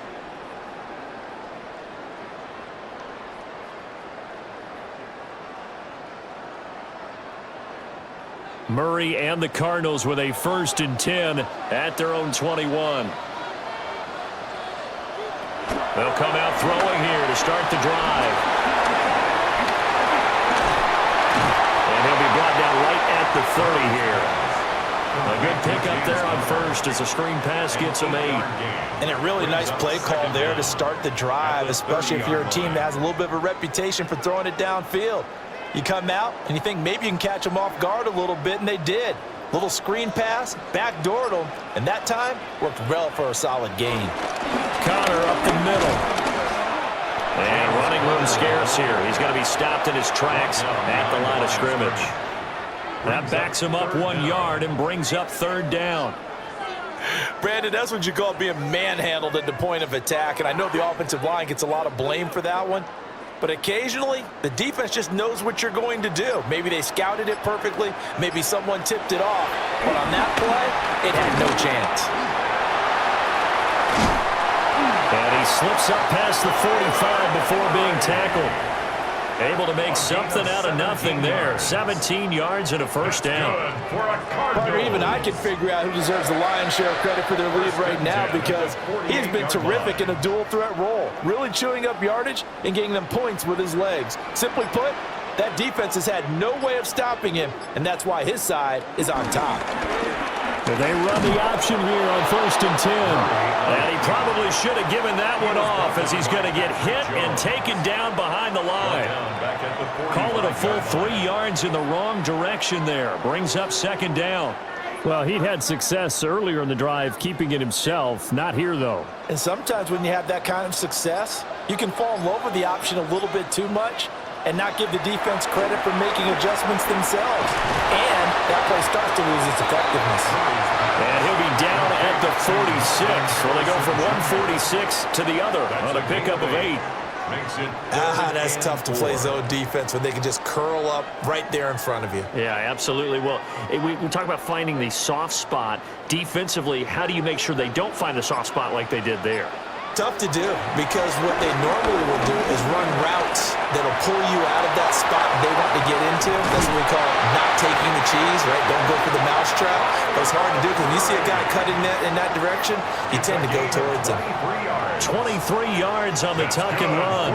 Murray and the Cardinals with a 1st and 10 at their own 21. They'll come out throwing here to start the drive. And he'll be brought down right at the 30 here. A good pickup there on 1st as a screen pass gets him 8. And a really nice play call there to start the drive, especially if you're a team that has a little bit of a reputation for throwing it downfield. You come out and you think maybe you can catch them off guard a little bit, and they did. Little screen pass, backdoored them, and that time worked well for a solid gain. Connor up the middle. And running room scarce here. He's going to be stopped in his tracks at the line of scrimmage. That backs him up 1 yard and brings up 3rd down. Brandon, that's what you call being manhandled at the point of attack, and I know the offensive line gets a lot of blame for that one. But occasionally, the defense just knows what you're going to do. Maybe they scouted it perfectly. Maybe someone tipped it off. But on that play, it had no chance. And he slips up past the 45 before being tackled. Able to make something out of nothing there. 17 yards and a 1st down. Partner, even I can figure out who deserves the lion's share of credit for their lead right now, because he's been terrific in a dual threat role, really chewing up yardage and getting them points with his legs. Simply put, that defense has had no way of stopping him, and that's why his side is on top. They run the option here on 1st and 10. And he probably should have given that one off, as he's going to get hit and taken down behind the line. Call it a full 3 yards in the wrong direction there. Brings up 2nd down. Well, he'd had success earlier in the drive keeping it himself. Not here, though. And sometimes when you have that kind of success, you can fall in love with the option a little bit too much and not give the defense credit for making adjustments themselves. And that play starts to lose its effectiveness. And he'll be down at the 46. Well, they go from 146 to the other on a pickup of 8. That's tough to play zone defense when they can just curl up right there in front of you. Yeah, absolutely. Well, we talk about finding the soft spot. Defensively, how do you make sure they don't find a soft spot like they did there? Tough to do, because what they normally will do is run routes that'll pull you out of that spot they want to get into. That's what we call not taking the cheese, right? Don't go for the mousetrap. But it's hard to do, because when you see a guy cutting in that direction, you tend to go towards him. 23 yards on the tuck and run.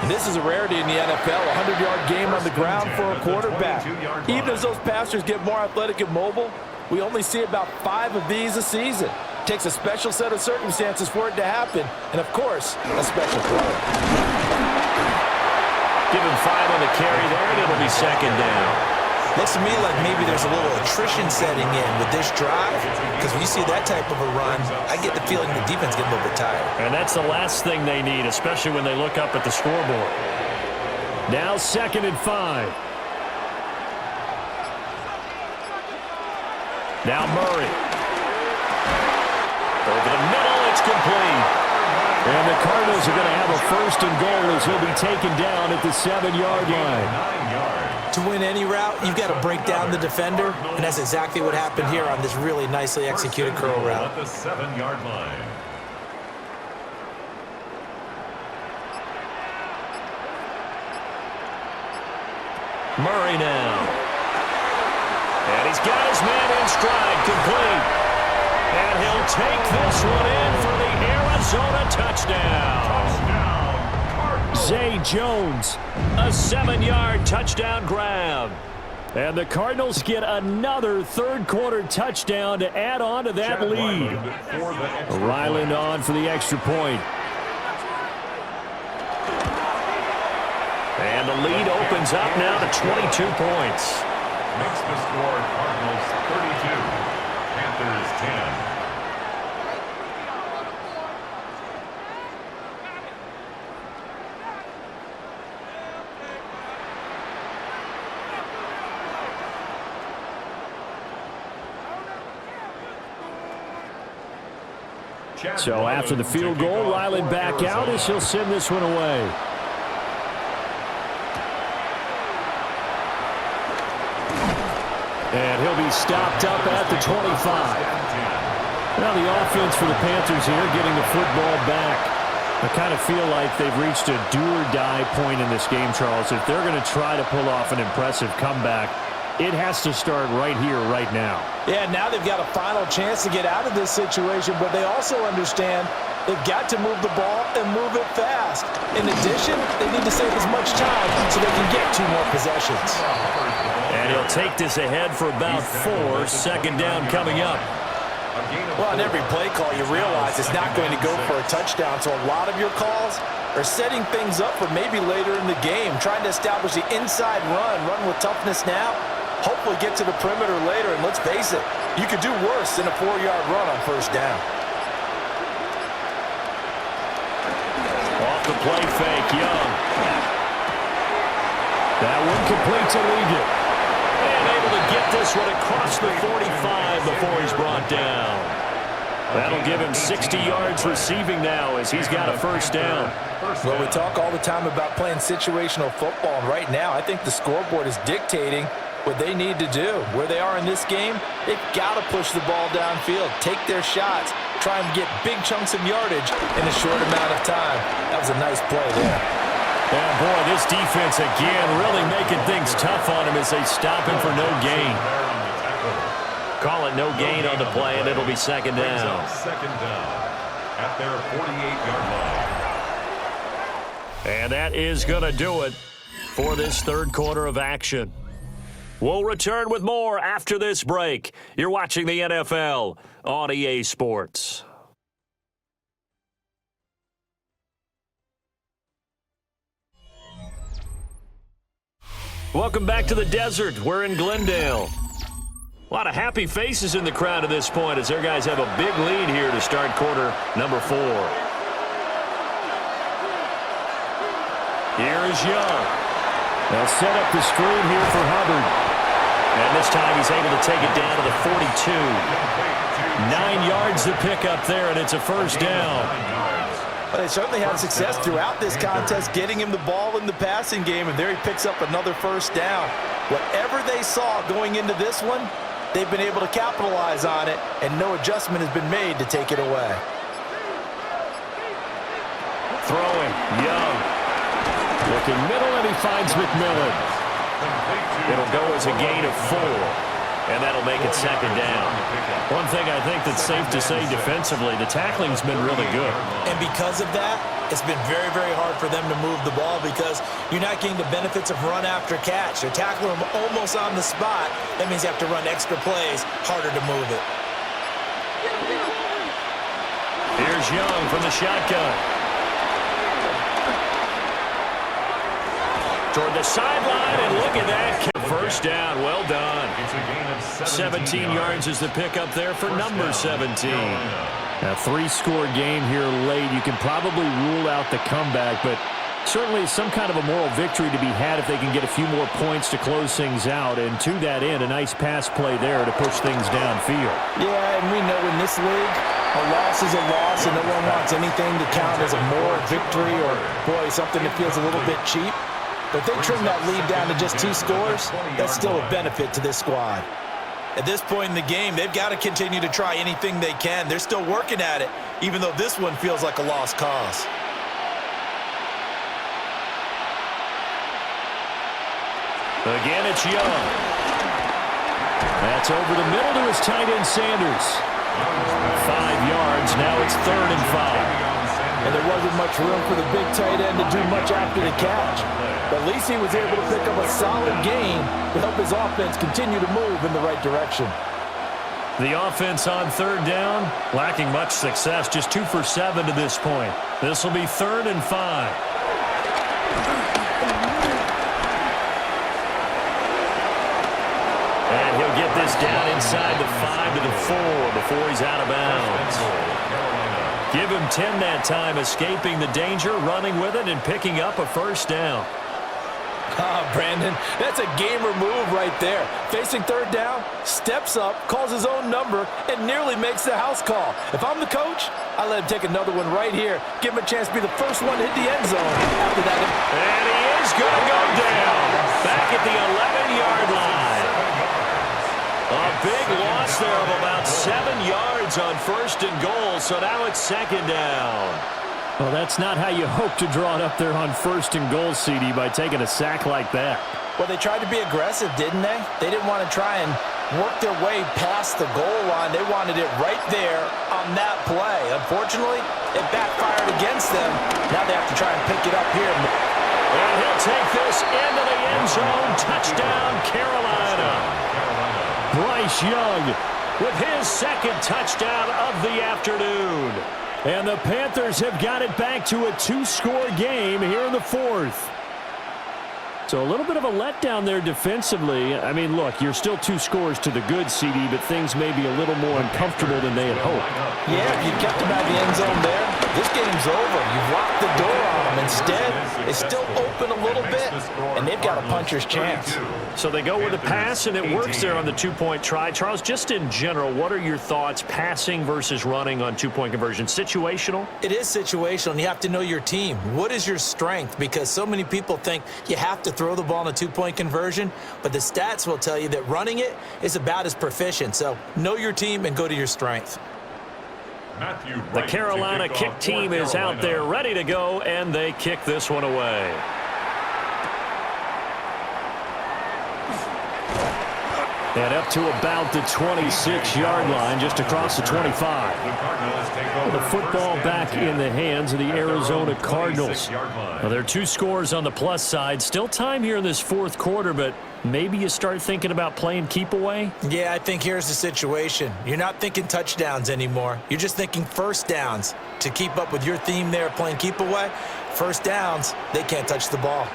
And this is a rarity in the NFL, a 100-yard game on the ground for a quarterback. Even as those passers get more athletic and mobile, we only see about 5 of these a season. Takes a special set of circumstances for it to happen, and of course, a special player. Give him 5 on the carry there, and it'll be 2nd down. Looks to me like maybe there's a little attrition setting in with this drive, because when you see that type of a run, I get the feeling the defense getting a little bit tired. And that's the last thing they need, especially when they look up at the scoreboard. Now 2nd and 5. Now Murray. Over the middle, it's complete. And the Cardinals are going to have a 1st and goal as he'll be taken down at the 7-yard line. To win any route, you've got to break down the defender, and that's exactly what happened here on this really nicely executed curl route. At the 7-yard line. Murray now. And he's got his man in stride, complete. And he'll take this one in for the Arizona touchdown. Zay Jones. A 7-yard touchdown grab. And the Cardinals get another third-quarter touchdown to add on to that lead. Ryland on for the extra point. And the lead opens up now to 22 points. Makes the score Cardinals 32, Panthers 10. So after the field goal, Ryland back out as he'll send this one away. And he'll be stopped up at the 25. Now the offense for the Panthers here getting the football back. I kind of feel like they've reached a do-or-die point in this game, Charles. If they're going to try to pull off an impressive comeback, it has to start right here, right now. Yeah, now they've got a final chance to get out of this situation, but they also understand they've got to move the ball and move it fast. In addition, they need to save as much time so they can get 2 more possessions. And he'll take this ahead for about 4. Second down coming up. Well, on every play call, you realize it's not going to go for a touchdown, so a lot of your calls are setting things up for maybe later in the game, trying to establish the inside run with toughness now, hopefully get to the perimeter later, and let's face it, you could do worse than a 4-yard run on first down. Off the play fake, Young. That one complete to Ligon. And able to get this one across the 45 before he's brought down. That'll give him 60 yards receiving now as he's got a first down. Well, we talk all the time about playing situational football, and right now I think the scoreboard is dictating what they need to do. Where they are in this game, they've got to push the ball downfield, take their shots, try and get big chunks of yardage in a short amount of time. That was a nice play there. And boy, this defense again really making things tough on him as they stop him for no gain. Call it no gain on the play, and it'll be second down. Second down at their 48-yard line. And that is going to do it for this third quarter of action. We'll return with more after this break. You're watching the NFL on EA Sports. Welcome back to the desert. We're in Glendale. A lot of happy faces in the crowd at this point as their guys have a big lead here to start quarter number 4. Here is Young. They'll set up the screen here for Hubbard. And this time he's able to take it down to the 42. 9 yards to pick up there, and it's a first down. But they certainly had success throughout this contest getting him the ball in the passing game, and there he picks up another first down. Whatever they saw going into this one, they've been able to capitalize on it, and no adjustment has been made to take it away. Throwing, Young. Looking middle, and he finds McMillan. It'll go as a gain of 4, and that'll make it second down. One thing I think that's safe to say defensively, the tackling's been really good. And because of that, it's been very, very hard for them to move the ball because you're not getting the benefits of run after catch. They're tackling them almost on the spot. That means you have to run extra plays, harder to move it. Here's Young from the shotgun. Toward the sideline, and look at that. First down, well done. 17 yards is the pickup there for number 17. A 3-score game here late. You can probably rule out the comeback, but certainly some kind of a moral victory to be had if they can get a few more points to close things out. And to that end, a nice pass play there to push things downfield. Yeah, and we know in this league, a loss is a loss, and no one wants anything to count as a moral victory or, boy, something that feels a little bit cheap. But if they trim that lead down to just 2 scores, that's still a benefit to this squad. At this point in the game, they've got to continue to try anything they can. They're still working at it, even though this one feels like a lost cause. Again, it's Young. That's over the middle to his tight end, Sanders. 5 yards. Now it's 3rd and 5. and there wasn't much room for the big tight end to do much after the catch. But at least he was able to pick up a solid gain to help his offense continue to move in the right direction. The offense on third down, lacking much success, just 2 for 7 to this point. This will be 3rd and 5. And he'll get this down inside the 5 to the 4 before he's out of bounds. Give him 10 that time, escaping the danger, running with it, and picking up a first down. Brandon, that's a gamer move right there. Facing third down, steps up, calls his own number, and nearly makes the house call. If I'm the coach, I let him take another one right here. Give him a chance to be the first one to hit the end zone after that. And he is going to go down back at the 11-yard line. A big loss there of about 7 yards on 1st and goal, so now it's 2nd down. Well, that's not how you hope to draw it up there on 1st and goal, CD, by taking a sack like that. Well, they tried to be aggressive, didn't they? They didn't want to try and work their way past the goal line. They wanted it right there on that play. Unfortunately, it backfired against them. Now they have to try and pick it up here. And he'll take this into the end zone. Touchdown, Carolina. Bryce Young With his 2nd touchdown of the afternoon. And the Panthers have got it back to a 2-score game here in the 4th. So a little bit of a letdown there defensively. I mean, look, you're still 2 scores to the good, CD, but things may be a little more uncomfortable than they had hoped. Yeah, if you kept them out of the end zone there, this game's over. You've locked the door on them. Instead, it's still open a little bit, and they've got a puncher's chance. So they go with a pass, and it works there on the 2-point try. Charles, just in general, what are your thoughts passing versus running on 2-point conversion? Situational? It is situational, and you have to know your team. What is your strength? Because so many people think you have to throw the ball in a 2-point conversion, but the stats will tell you that running it is about as proficient. So know your team and go to your strength. The Carolina kick team is out there ready to go, and they kick this one away. And up to about the 26-yard line, just across the 25. The football back in the hands of the Arizona Cardinals. Well, there are 2 scores on the plus side. Still time here in this 4th quarter, but maybe you start thinking about playing keep away? Yeah, I think here's the situation. You're not thinking touchdowns anymore. You're just thinking first downs. To keep up with your theme there, playing keep away, first downs, they can't touch the ball.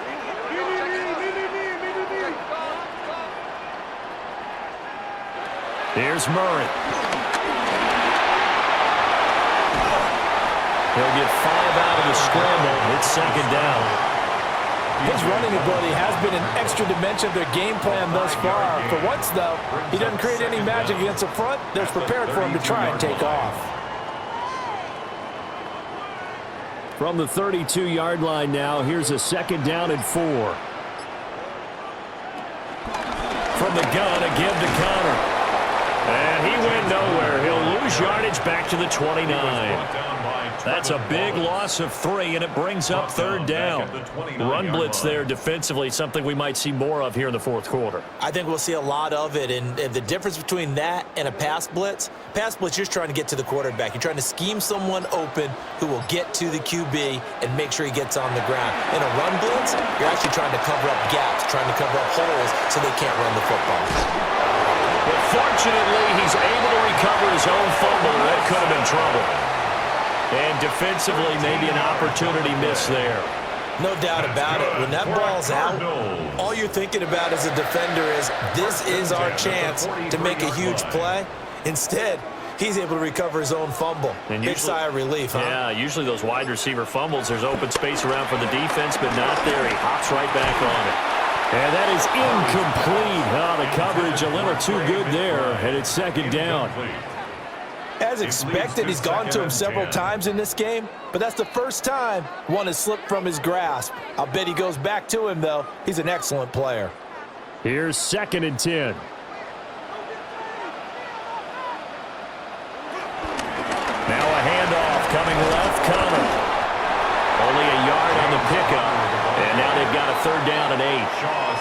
Here's Murray. He'll get 5 out of the scramble. It's 2nd down. His running ability has been an extra dimension of their game plan thus far. For once, though, he doesn't create any magic against the front. They're prepared for him to try and take off. From the 32-yard line now, here's a 2nd down and 4. From the gun, a give to Connor. And he went nowhere. He'll lose yardage back to the 29. That's a big loss of 3, and it brings up 3rd down. Run blitz there defensively, something we might see more of here in the 4th quarter. I think we'll see a lot of it, and the difference between that and a pass blitz, you're just trying to get to the quarterback. You're trying to scheme someone open who will get to the QB and make sure he gets on the ground. In a run blitz, you're actually trying to cover up gaps, trying to cover up holes so they can't run the football. But fortunately, he's able to recover his own fumble. That could have been trouble. And defensively, maybe an opportunity miss there. No doubt about it. When that ball's out, all you're thinking about as a defender is, this is our chance to make a huge play. Instead, he's able to recover his own fumble. And big sigh of relief, huh? Yeah, usually those wide receiver fumbles, there's open space around for the defense, but not there. He hops right back on it. And that is incomplete. Oh, the coverage a little too good there, and it's 2nd down. As expected, he's gone to him several times in this game, but that's the first time one has slipped from his grasp. I'll bet he goes back to him, though. He's an excellent player. Here's 2nd and 10. Now a handoff coming left, Connor. Only a yard on the pickup. And now they've got a 3rd down and 8.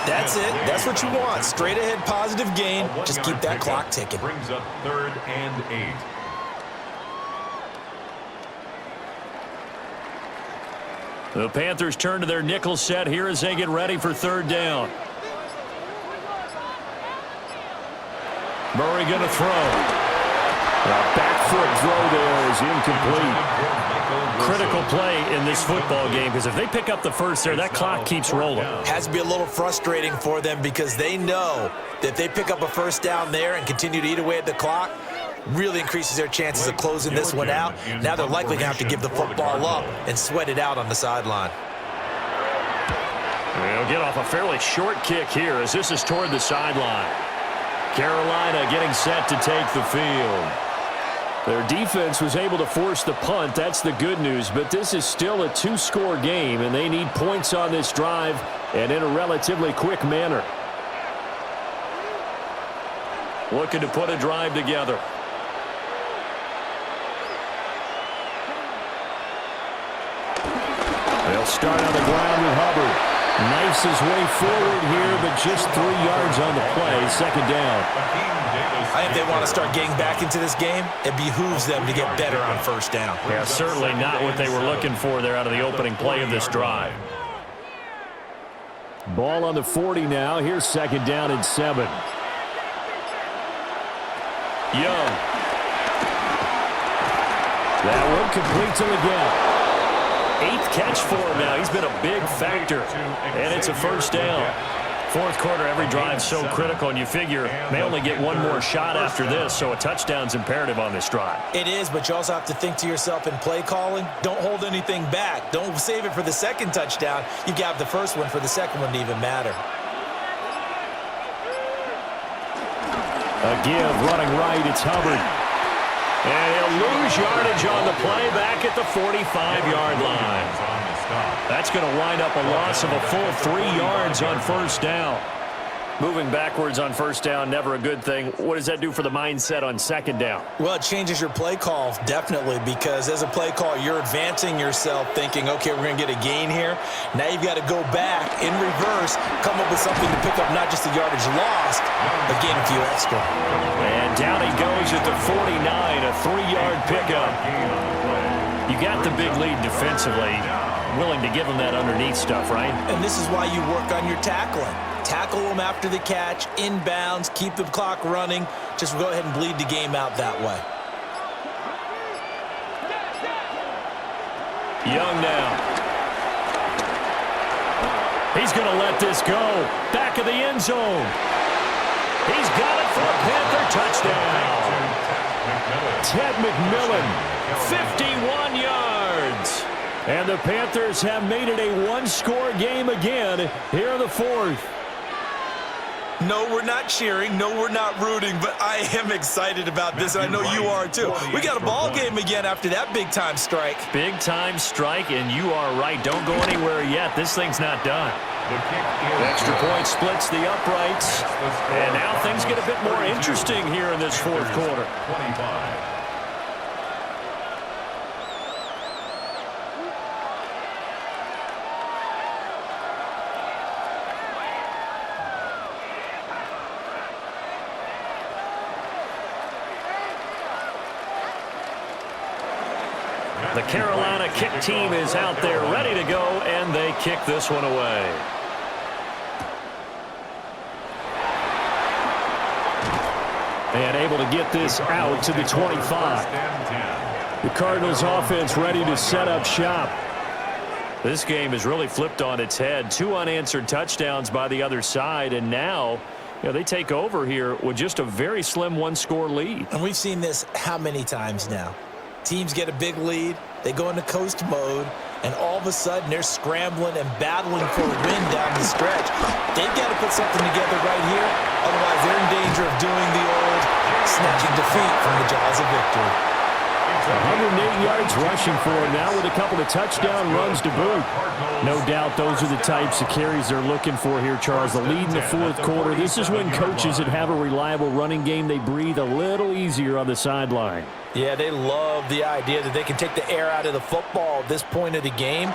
That's it. That's what you want. Straight ahead positive gain. Just keep that clock ticking. Brings up 3rd and 8. The Panthers turn to their nickel set here as they get ready for third down. Murray going to throw. The back foot throw there is incomplete. Critical play in this football game because if they pick up the first there, that clock keeps rolling. Has to be a little frustrating for them because they know that if they pick up a first down there and continue to eat away at the clock, really increases their chances of closing this one out. Now they're likely going to have to give the football up and sweat it out on the sideline. They'll get off a fairly short kick here as this is toward the sideline. Carolina getting set to take the field. Their defense was able to force the punt. That's the good news, but this is still a two-score game, and they need points on this drive and in a relatively quick manner. Looking to put a drive together. They'll start on the ground with Hubbard. Knifes his way forward here, but just 3 yards on the play. Second down. I think they want to start getting back into this game. It behooves them to get better on first down. Yeah, certainly not what they were looking for there out of the opening play of this drive. Ball on the 40 now. Here's second down and 7. Young. That one complete to Miguel. 8th catch for him now. He's been a big factor, and it's a first down. Fourth quarter, every drive so critical, and you figure may only get one more shot after this, so a touchdown's imperative on this drive. It is, but you also have to think to yourself in play calling, don't hold anything back. Don't save it for the second touchdown. You got the first one for the second one to even matter. A give running right, it's Hubbard. And he'll lose yardage on the play back at the 45-yard line. That's going to wind up a loss of a full 3 yards on first down. Moving backwards on first down, never a good thing. What does that do for the mindset on second down? Well, it changes your play call, definitely, because as a play call, you're advancing yourself thinking, okay, we're going to get a gain here. Now you've got to go back in reverse, come up with something to pick up not just the yardage lost, but gain a few extra. And down he goes at the 49, a 3-yard pickup. You got the big lead defensively, willing to give him that underneath stuff, right? And this is why you work on your tackling. Tackle them after the catch, inbounds, keep the clock running. Just go ahead and bleed the game out that way. Young now. He's going to let this go. Back of the end zone. He's got it for a Panther touchdown. Ted McMillan, 51 yards. And the Panthers have made it a one-score game again here in the fourth. No, we're not cheering. No, we're not rooting, but I am excited about this, and I know you are too. We got a ball game again after that big-time strike. Big-time strike, and you are right. Don't go anywhere yet. This thing's not done. Extra point splits the uprights, and now things get a bit more interesting here in this fourth quarter. 25. The Carolina kick team is out there ready to go, and they kick this one away. And able to get this out to the 25. The Cardinals offense ready to set up shop. This game is really flipped on its head. 2 unanswered touchdowns by the other side, and now they take over here with just a very slim one-score lead. And we've seen this how many times now? Teams get a big lead, they go into coast mode, and all of a sudden they're scrambling and battling for a win down the stretch. They've got to put something together right here, otherwise they're in danger of doing the old snatching defeat from the jaws of victory. 108 yards rushing for him now with a couple of touchdown runs to boot. No doubt those are the types of carries they're looking for here, Charles. The lead in the fourth quarter. This is when coaches that have a reliable running game, they breathe a little easier on the sideline. Yeah, they love the idea that they can take the air out of the football at this point of the game.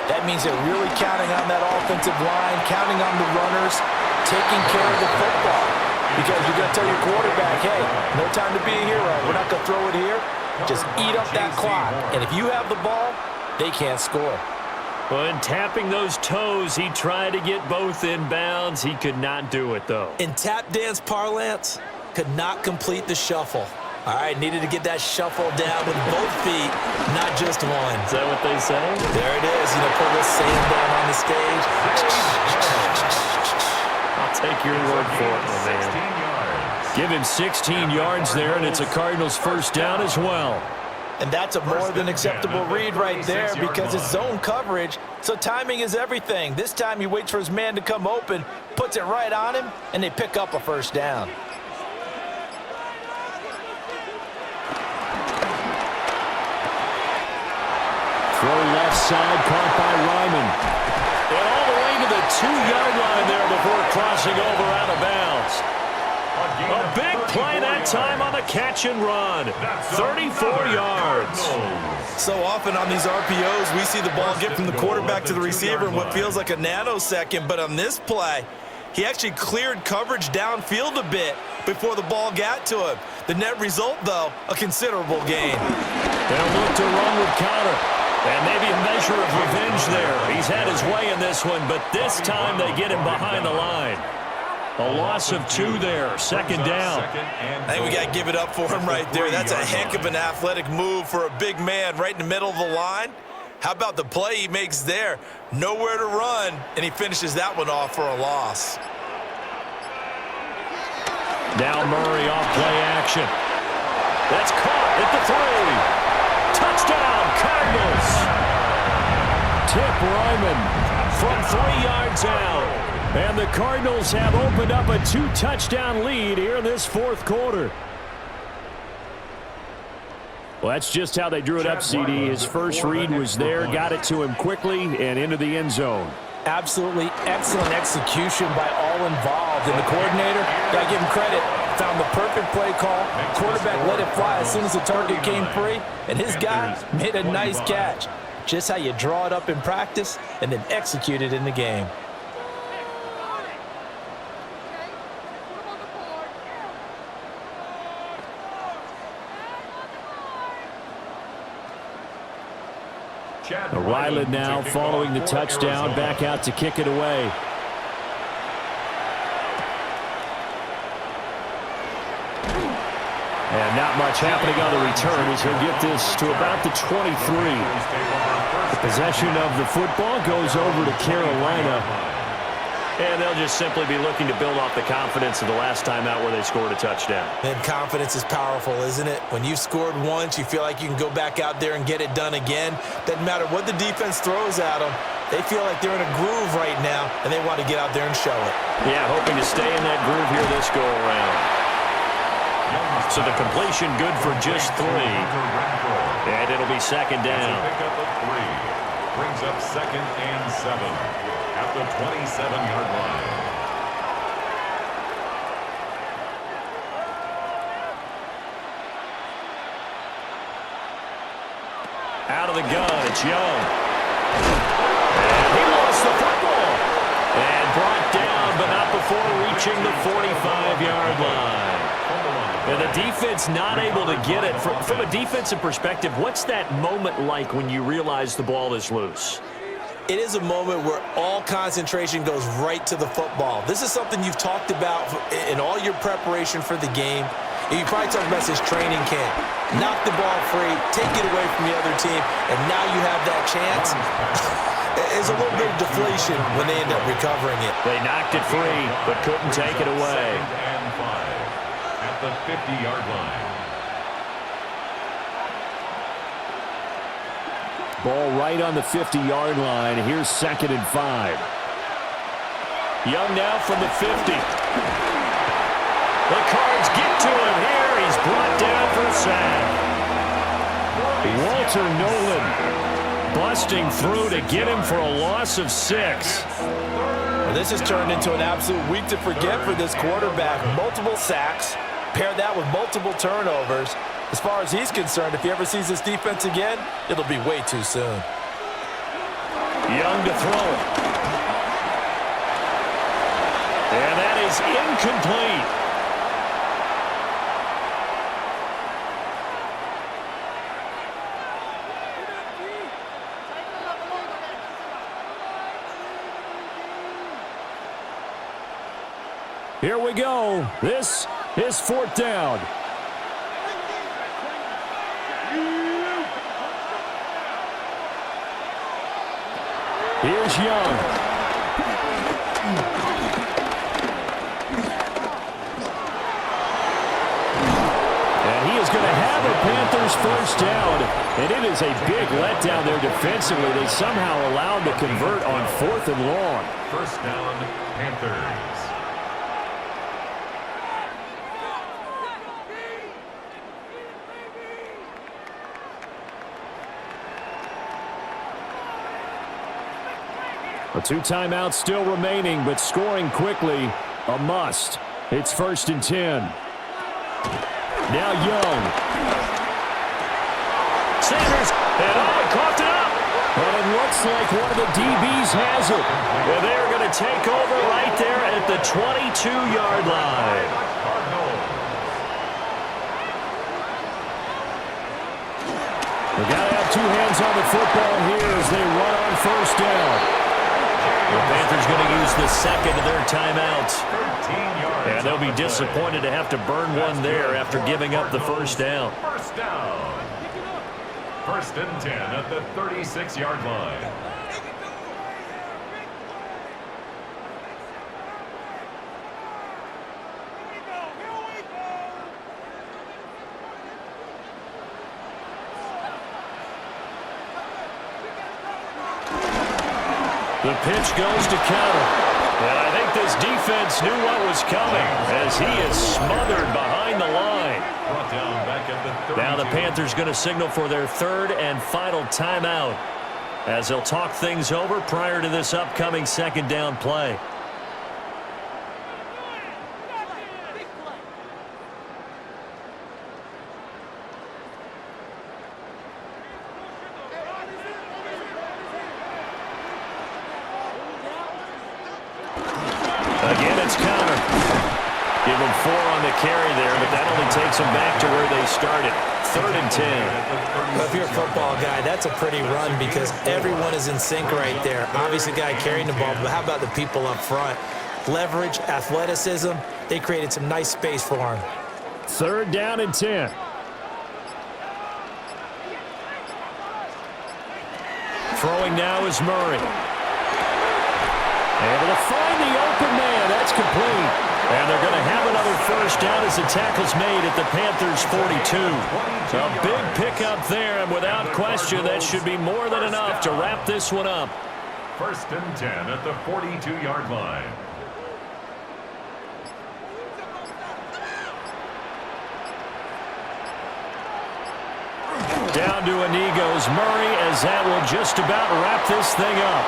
That means they're really counting on that offensive line, counting on the runners, taking care of the football. Because you're going to tell your quarterback, hey, no time to be a hero. We're not going to throw it here. Just eat up that clock. And if you have the ball, they can't score. When tapping those toes, he tried to get both in bounds. He could not do it, though. In tap dance parlance, could not complete the shuffle. All right, needed to get that shuffle down with both feet, not just one. Is that what they say? There it is. You know, put a little sand down on the stage. I'll take your word for it, my man. Give him 16 yards there, and it's a Cardinals first down as well. And that's a more than acceptable read right there because it's zone coverage, so timing is everything. This time he waits for his man to come open, puts it right on him, and they pick up a first down. Throw left side, caught by Ryman. And all the way to the 2-yard line there before crossing over out of bounds. A big play that time on the catch and run. 34 yards. So often on these RPOs, we see the ball get from the quarterback to the receiver in what feels like a nanosecond. But on this play, he actually cleared coverage downfield a bit before the ball got to him. The net result, though, a considerable gain. They'll look to run with Connor. And maybe a measure of revenge there. He's had his way in this one, but this time they get him behind the line. A loss of 2 there, second down. I think we got to give it up for him right there. That's a heck of an athletic move for a big man right in the middle of the line. How about the play he makes there? Nowhere to run, and he finishes that one off for a loss. Now Murray off play action. That's caught at the 3. Touchdown, Cardinals. Tip Ryman from 3 yards out. And the Cardinals have opened up a 2-touchdown lead here in this fourth quarter. Well, that's just how they drew it up, CD. His first read was there, got it to him quickly, and into the end zone. Absolutely excellent execution by all involved. And the coordinator, got to give him credit, found the perfect play call. Quarterback let it fly as soon as the target came free, and his guy made a nice catch. Just how you draw it up in practice and then execute it in the game. Ryland now following the touchdown, back out to kick it away. And not much happening on the return as he'll get this to about the 23. The possession of the football goes over to Carolina. And they'll just simply be looking to build off the confidence of the last time out where they scored a touchdown. And confidence is powerful, isn't it? When you've scored once, you feel like you can go back out there and get it done again. Doesn't matter what the defense throws at them. They feel like they're in a groove right now, and they want to get out there and show it. Yeah, hoping to stay in that groove here this go-around. So the completion good for just 3. And it'll be second down. Pickup of 3. Brings up 2nd and 7. At the 27-yard line. Out of the gun, it's Young. And he lost the football. And brought down, but not before reaching the 45-yard line. And the defense not able to get it. From a defensive perspective, what's that moment like when you realize the ball is loose? It is a moment where all concentration goes right to the football. This is something you've talked about in all your preparation for the game. You probably talked about this training camp. Knock the ball free, take it away from the other team, and now you have that chance. There's a little bit of deflation when they end up recovering it. They knocked it free, but couldn't take it away. 2nd and 5 at the 50-yard line. Ball right on the 50-yard line. Here's 2nd and 5. Young now from the 50. The Cards get to him here. He's brought down for a sack. Walter Nolan busting through to get him for a loss of 6. Well, this has turned into an absolute week to forget for this quarterback. Multiple sacks, pair that with multiple turnovers. As far as he's concerned, if he ever sees this defense again, it'll be way too soon. Young to throw it. And that is incomplete. Here we go. This is 4th down. Here's Young. And he is going to have a Panthers first down. And it is a big letdown there defensively. They somehow allowed to convert on 4th and long. First down, Panthers. A 2 timeouts still remaining, but scoring quickly, a must. It's 1st and 10. Now Young. Sanders, and coughed it up. And it looks like one of the DBs has it. And they're going to take over right there at the 22-yard line. They got to have 2 hands on the football here as they run on 1st down. The Panthers going to use the second of their timeouts. And they'll be disappointed to have to burn one there after giving up the first down. First down. 1st and 10 at the 36-yard line. The pitch goes to counter. And I think this defense knew what was coming as he is smothered behind the line. Brought down back at the 32. Now the Panthers going to signal for their 3rd and final timeout as they'll talk things over prior to this upcoming 2nd down play. Again, it's counter. Give them 4 on the carry there, but that only takes them back to where they started. 3rd and 10. Well, if you're a football guy, that's a pretty run because everyone is in sync right there. Obviously, the guy carrying the ball, but how about the people up front? Leverage, athleticism, they created some nice space for him. 3rd down and 10. Throwing now is Murray. Able to find the open man. That's complete. And they're going to have another first down as the tackle's made at the Panthers' 42. A big pickup there, and without question, that should be more than enough to wrap this one up. 1st and 10 at the 42-yard line. Down to a knee goes Murray as that will just about wrap this thing up.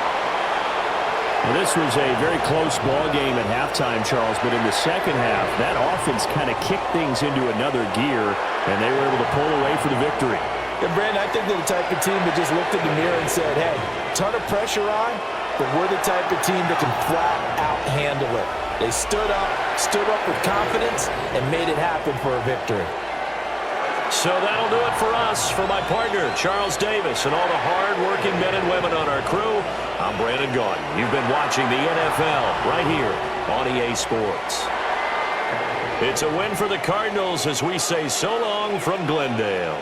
Well, this was a very close ball game at halftime, Charles, but in the second half, that offense kind of kicked things into another gear, and they were able to pull away for the victory. And Brandon, I think they're the type of team that just looked in the mirror and said, hey, ton of pressure on, but we're the type of team that can flat out handle it. They stood up with confidence, and made it happen for a victory. So that'll do it for us. For my partner, Charles Davis, and all the hard-working men and women on our crew, I'm Brandon Gaudin. You've been watching the NFL right here on EA Sports. It's a win for the Cardinals as we say so long from Glendale.